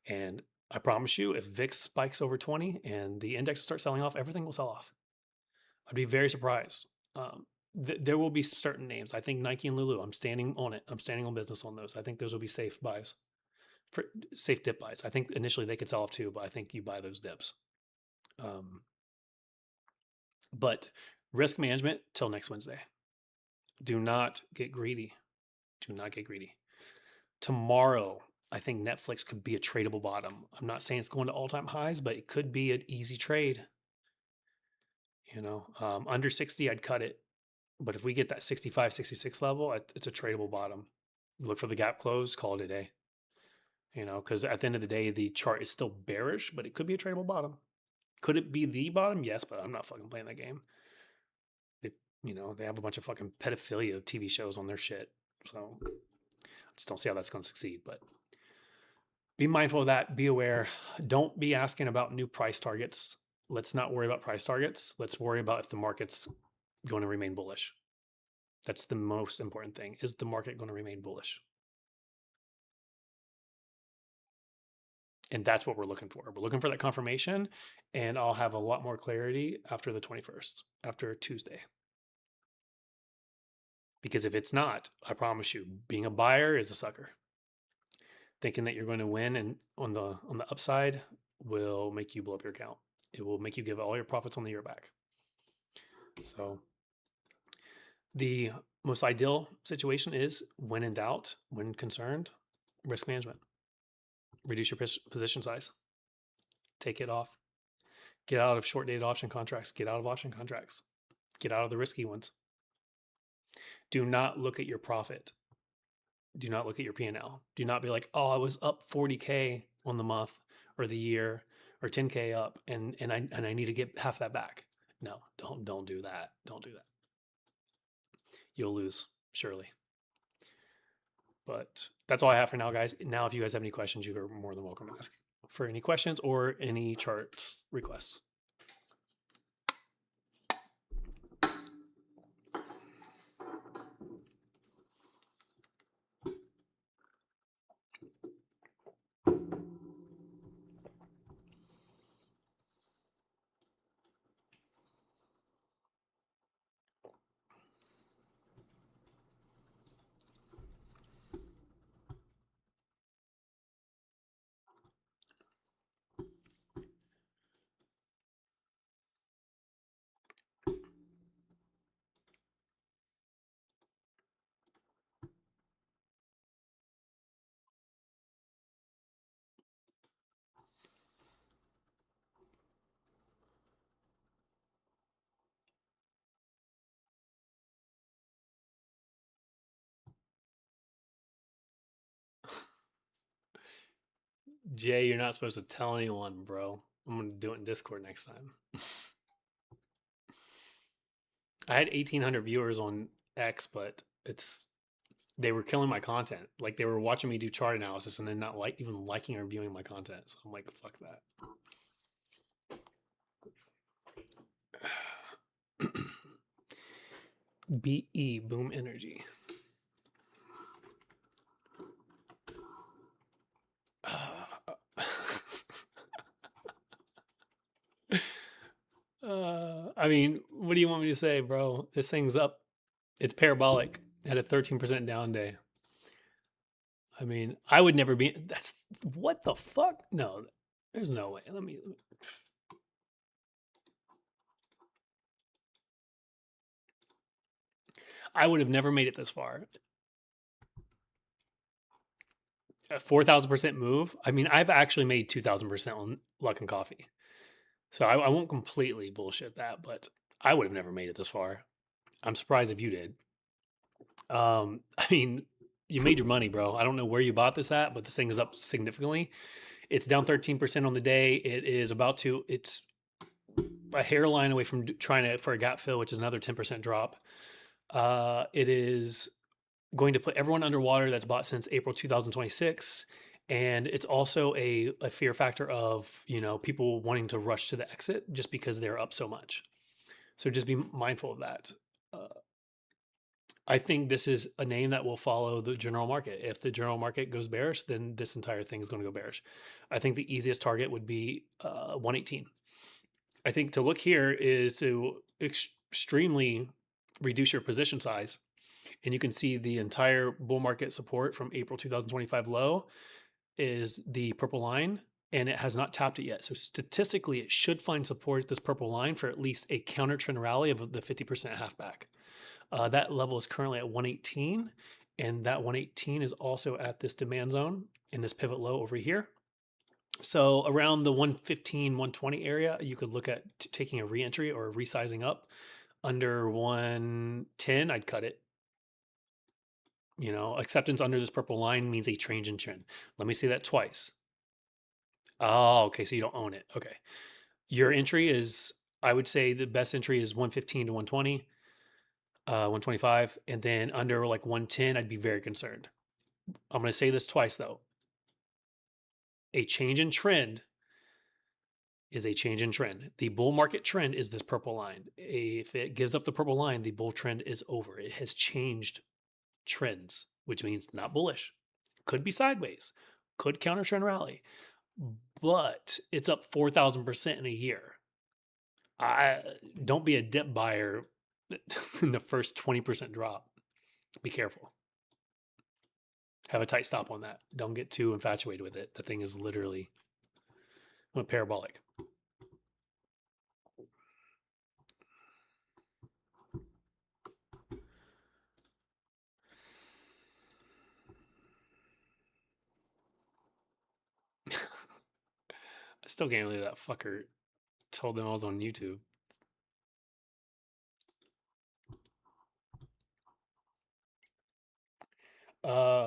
And I promise you, if VIX spikes over 20 and the index starts selling off, everything will sell off. I'd be very surprised. There will be certain names. I think Nike and Lulu, I'm standing on it. I'm standing on business on those. I think those will be safe buys, for safe dip buys. I think initially they could sell off too, but I think you buy those dips. But risk management till next Wednesday. Do not get greedy. Do not get greedy. Tomorrow, I think Netflix could be a tradable bottom. I'm not saying it's going to all-time highs, but it could be an easy trade. You know, under 60, I'd cut it. But if we get that 65, 66 level, it's a tradable bottom. Look for the gap close, call it a day. You know, because at the end of the day, the chart is still bearish, but it could be a tradable bottom. Could it be the bottom? Yes, but I'm not fucking playing that game. They have a bunch of fucking pedophilia TV shows on their shit. So I just don't see how that's going to succeed. But be mindful of that. Be aware. Don't be asking about new price targets. Let's not worry about price targets. Let's worry about if the market's going to remain bullish. That's the most important thing. Is the market going to remain bullish? And that's what we're looking for. We're looking for that confirmation, and I'll have a lot more clarity after the 21st, after Tuesday. Because if it's not, I promise you, being a buyer is a sucker. Thinking that you're going to win and on the upside will make you blow up your account. It will make you give all your profits on the year back. So the most ideal situation is when in doubt, when concerned, risk management. Reduce your position size. Take it off. Get out of short-dated option contracts. Get out of option contracts. Get out of the risky ones. Do not look at your profit. Do not look at your P&L. Do not be like, oh, I was up 40K on the month or the year or 10K up and I need to get half that back. No, don't do that. Don't do that. You'll lose, surely. But that's all I have for now, guys. Now, if you guys have any questions, you are more than welcome to ask for any questions or any chart requests. Jay, you're not supposed to tell anyone, bro. I'm going to do it in Discord next time. I had 1,800 viewers on X, but they were killing my content. Like they were watching me do chart analysis and then not even liking or viewing my content. So I'm like, fuck that. BE, Boom Energy. I mean, what do you want me to say, bro? This thing's up. It's parabolic. Had a 13% down day. I mean, I would never be. That's what the fuck? No, there's no way. Let me. I would have never made it this far. A 4,000% move. I mean, I've actually made 2,000% on Luckin Coffee. So I won't completely bullshit that, but I would have never made it this far. I'm surprised if you did. I mean, you made your money, bro. I don't know where you bought this at, but this thing is up significantly. It's down 13% on the day. It's a hairline away from trying to for a gap fill, which is another 10% drop. It is going to put everyone underwater that's bought since April 2026. And it's also a fear factor of, people wanting to rush to the exit just because they're up so much. So just be mindful of that. Uh, I think this is a name that will follow the general market. If the general market goes bearish, then this entire thing is going to go bearish. I think the easiest target would be 118. I think to look here is to extremely reduce your position size. And you can see the entire bull market support from April 2025 low is the purple line, and it has not tapped it yet. So statistically, it should find support at this purple line for at least a counter trend rally of the 50% halfback. That level is currently at 118, and that 118 is also at this demand zone in this pivot low over here. So around the 115, 120 area, you could look at taking a reentry or resizing up. Under 110, I'd cut it. Acceptance under this purple line means a change in trend. Let me say that twice. Oh, okay. So you don't own it. Okay. Your entry is, I would say the best entry is 115 to 120. 125, and then under like 110, I'd be very concerned. I'm going to say this twice though. A change in trend is a change in trend. The bull market trend is this purple line. If it gives up the purple line, the bull trend is over. It has changed trends, which means not bullish. Could be sideways, could counter trend rally, but it's up 4,000% in a year. Don't be a dip buyer in the first 20% drop. Be careful. Have a tight stop on that. Don't get too infatuated with it. The thing is literally went parabolic. I still can't believe that fucker told them I was on YouTube.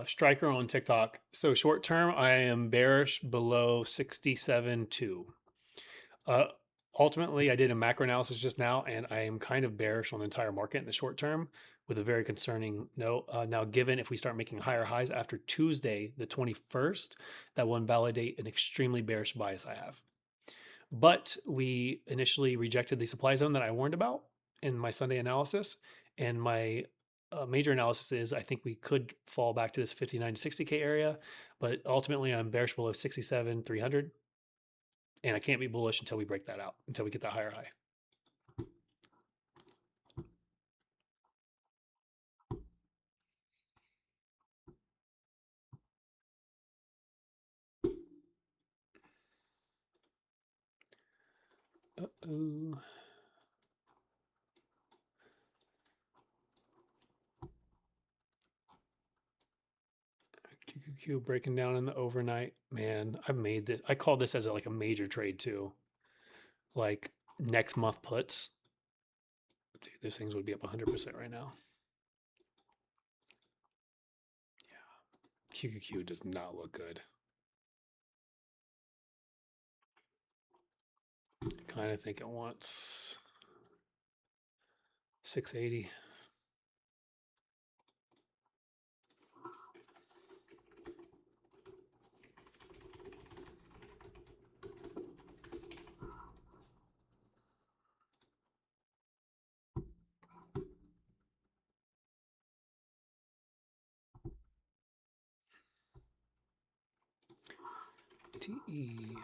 Striker on TikTok. So short term, I am bearish below 67.2. Ultimately, I did a macro analysis just now, and I am kind of bearish on the entire market in the short term with a very concerning note. Now, given if we start making higher highs after Tuesday, the 21st, that will invalidate an extremely bearish bias I have. But we initially rejected the supply zone that I warned about in my Sunday analysis. And my major analysis is I think we could fall back to this 59 to 60K area. But ultimately, I'm bearish below 67,300. And I can't be bullish until we break that out, until we get that higher high. Uh-oh. QQQ breaking down in the overnight. Man, I made this. I call this as like a major trade too. Like next month puts. Dude, those things would be up 100% right now. Yeah. QQQ does not look good. I kind of think it wants 680. TE.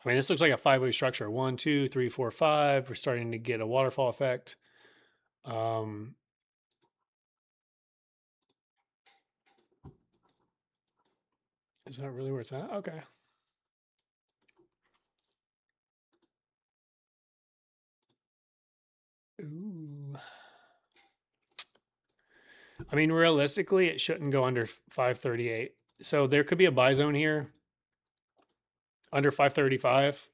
I mean, this looks like a five-way structure. 1, 2, 3, 4, 5. We're starting to get a waterfall effect. Is that really where it's at? Okay. Ooh. I mean, realistically, it shouldn't go under 538. So there could be a buy zone here under 535.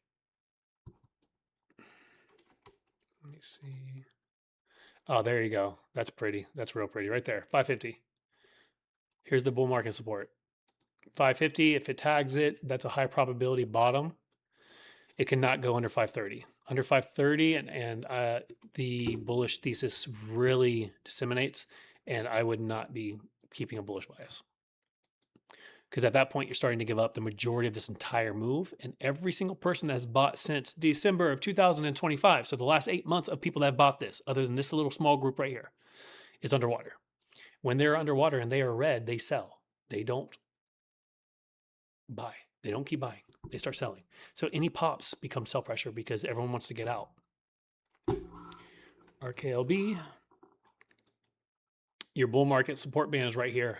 Let me see. Oh, there you go. That's pretty. That's real pretty right there. 550. Here's the bull market support. 550. If it tags it, that's a high probability bottom. It cannot go under 530. Under 530, and the bullish thesis really disseminates, and I would not be keeping a bullish bias. Because at that point, you're starting to give up the majority of this entire move. And every single person that's bought since December of 2025, so the last 8 months of people that have bought this, other than this little small group right here, is underwater. When they're underwater and they are red, they sell. They don't buy. They don't keep buying. They start selling. So any pops become sell pressure because everyone wants to get out. RKLB. Your bull market support band is right here.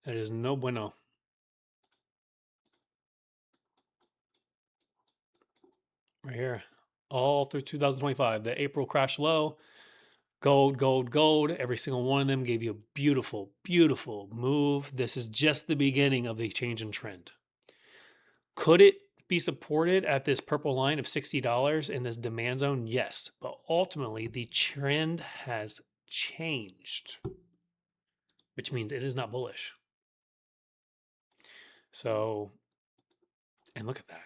That is no bueno. Right here. All through 2025. The April crash low. Gold, gold, gold. Every single one of them gave you a beautiful, beautiful move. This is just the beginning of the change in trend. Could it be supported at this purple line of $60 in this demand zone? Yes, but ultimately the trend has changed, which means it is not bullish. So, and look at that.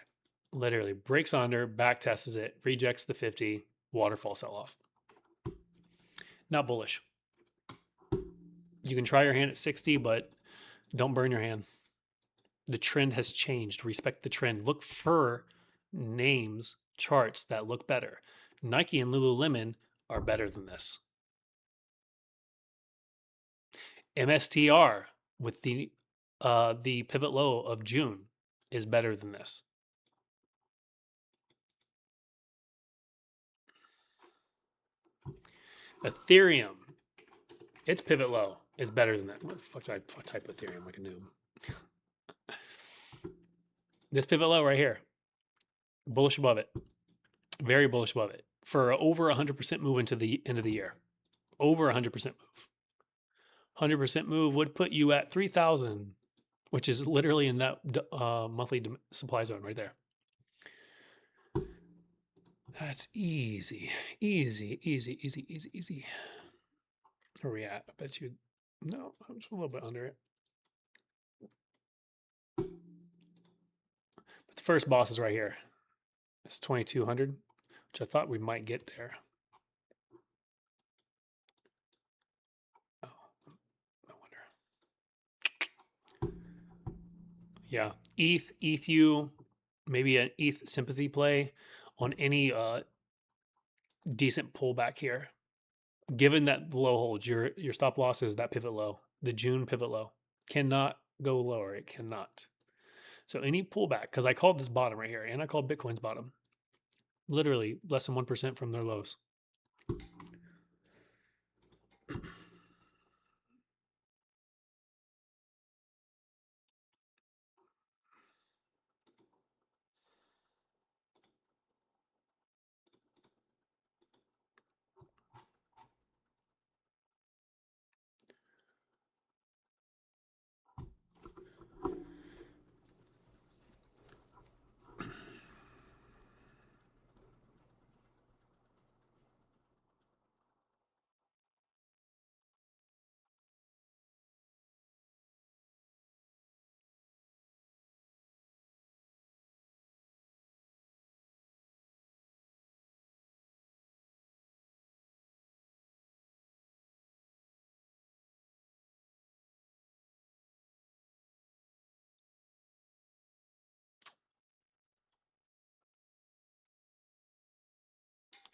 Literally breaks under, back tests it, rejects the 50, waterfall sell off. Not bullish. You can try your hand at 60, but don't burn your hand. The trend has changed. Respect the trend. Look for names, charts that look better. Nike and Lululemon are better than this. MSTR with the pivot low of June is better than this. Ethereum, its pivot low is better than that. What the fuck did I type Ethereum like a noob? This pivot low right here, bullish above it, very bullish above it for over 100% move into the end of the year. Over 100% move. 100% move would put you at 3,000, which is literally in that monthly supply zone right there. That's easy, easy, easy, easy, easy, easy. Where are we at? I bet you, no, I'm just a little bit under it. But the first boss is right here. It's 2,200, which I thought we might get there. Oh, no wonder. Yeah, ETH, maybe an ETH sympathy play on any decent pullback here. Given that the low holds, your stop loss is that pivot low, the June pivot low. Cannot go lower. It cannot. So any pullback, because I called this bottom right here, and I called Bitcoin's bottom. Literally less than 1% from their lows.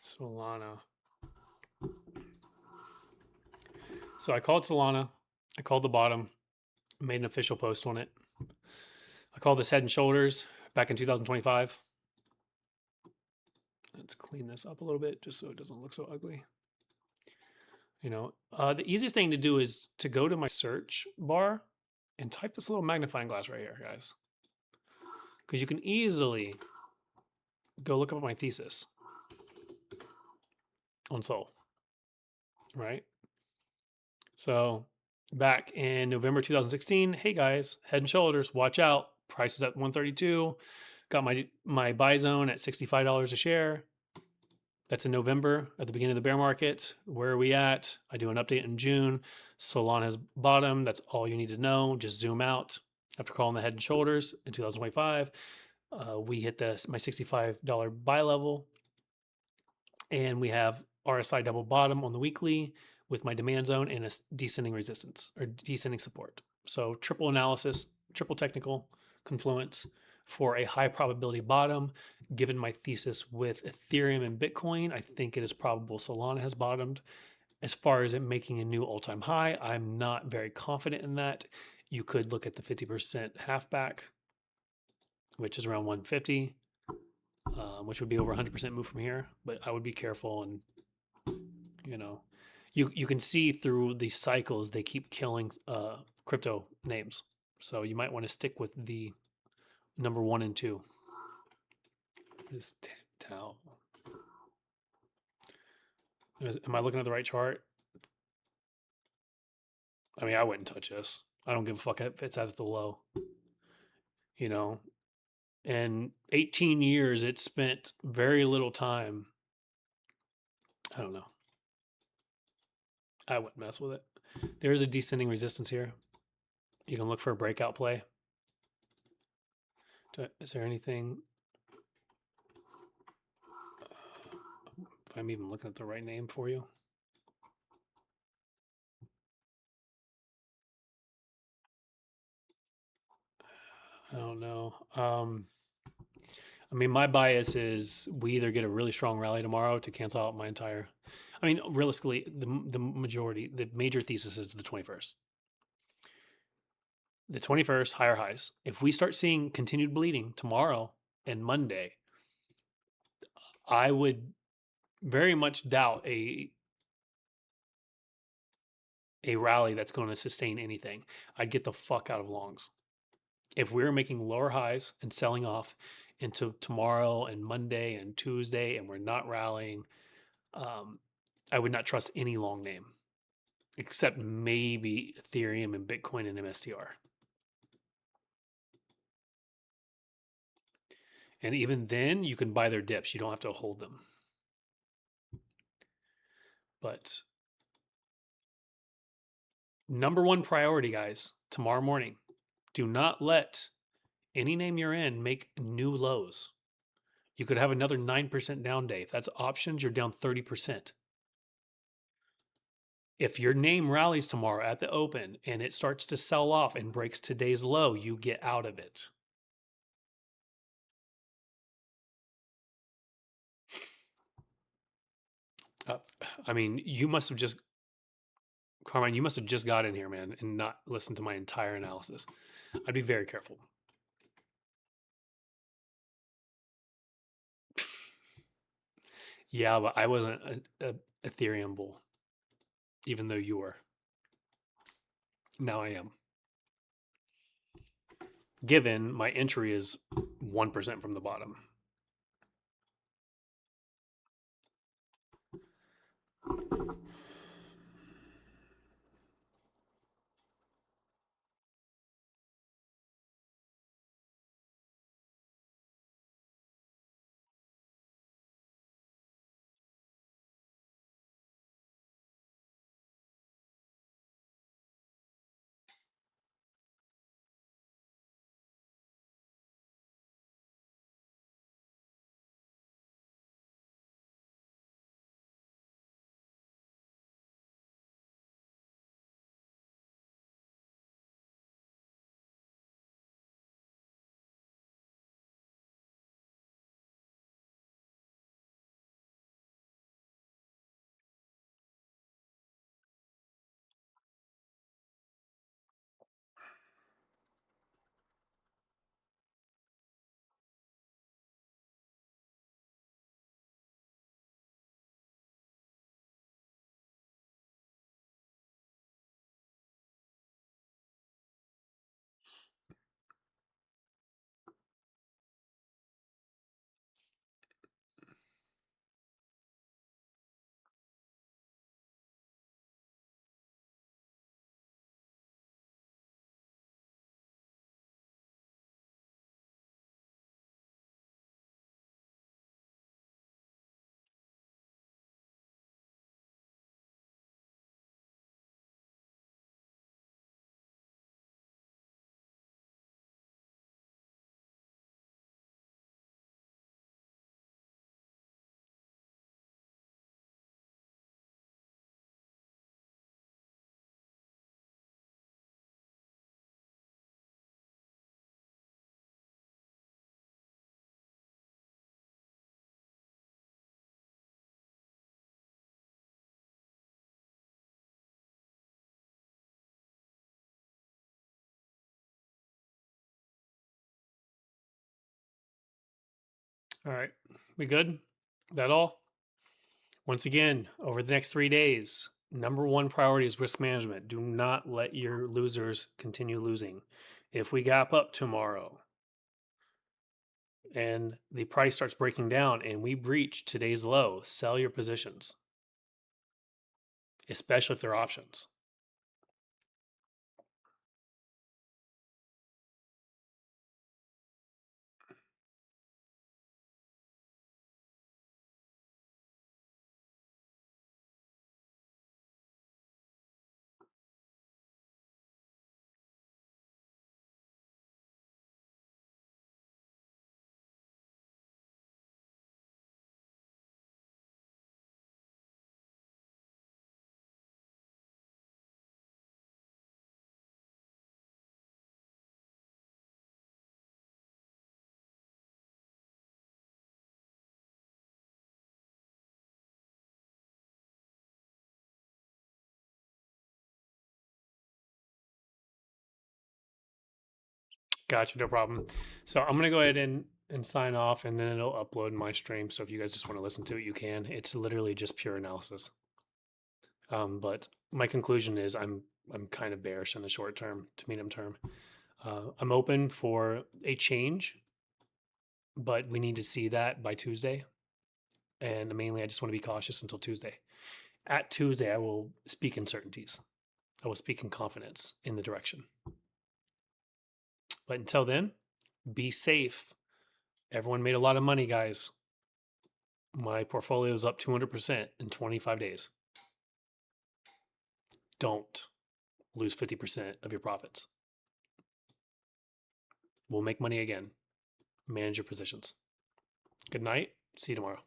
Solana. So I called Solana. I called the bottom. Made an official post on it. I called this Head and Shoulders back in 2025. Let's clean this up a little bit just so it doesn't look so ugly. You know, the easiest thing to do is to go to my search bar and type this little magnifying glass right here, guys. Because you can easily go look up my thesis on Sol, right? So back in November 2016, hey guys, Head and Shoulders, watch out. Price is at 132. Got my buy zone at $65 a share. That's in November at the beginning of the bear market. Where are we at? I do an update in June. Solana has bottomed. That's all you need to know. Just zoom out. After calling the Head and Shoulders in 2025, we hit my $65 buy level, and we have RSI double bottom on the weekly with my demand zone and a descending resistance or descending support. So triple analysis, triple technical confluence for a high probability bottom. Given my thesis with Ethereum and Bitcoin, I think it is probable Solana has bottomed. As far as it making a new all-time high, I'm not very confident in that. You could look at the 50% halfback, which is around 150, which would be over 100% move from here. But I would be careful, and you know, you can see through the cycles they keep killing crypto names. So you might want to stick with the number 1 and 2. Is Tau? Am I looking at the right chart? I mean, I wouldn't touch this. I don't give a fuck if it's at the low. You know, in 18 years, it spent very little time. I don't know. I wouldn't mess with it. There's a descending resistance here. You can look for a breakout play. Is there anything? If I'm even looking at the right name for you. I don't know. I mean, my bias is we either get a really strong rally tomorrow to cancel out my entire. I mean, realistically, the major thesis is the 21st. The 21st, higher highs. If we start seeing continued bleeding tomorrow and Monday, I would very much doubt a rally that's going to sustain anything. I'd get the fuck out of longs. If we're making lower highs and selling off into tomorrow and Monday and Tuesday and we're not rallying, I would not trust any long name except maybe Ethereum and Bitcoin and MSTR. And even then, you can buy their dips. You don't have to hold them. But number one priority, guys, tomorrow morning, do not let any name you're in make new lows. You could have another 9% down day. If that's options, you're down 30%. If your name rallies tomorrow at the open and it starts to sell off and breaks today's low, you get out of it. I mean, you must have just, Carmine, you must have just got in here, man, and not listened to my entire analysis. I'd be very careful. Yeah, but I wasn't a Ethereum bull, even though you were. Now I am. Given my entry is 1% from the bottom. All right. We good? That all? Once again, over the next 3 days, number one priority is risk management. Do not let your losers continue losing. If we gap up tomorrow and the price starts breaking down and we breach today's low, sell your positions, especially if they're options. Gotcha, no problem. So I'm gonna go ahead and sign off, and then it'll upload in my stream. So if you guys just want to listen to it, you can. It's literally just pure analysis. But my conclusion is I'm kind of bearish in the short term to medium term. I'm open for a change, but we need to see that by Tuesday. And mainly, I just want to be cautious until Tuesday. At Tuesday, I will speak in certainties. I will speak in confidence in the direction. But until then, be safe. Everyone made a lot of money, guys. My portfolio is up 200% in 25 days. Don't lose 50% of your profits. We'll make money again. Manage your positions. Good night. See you tomorrow.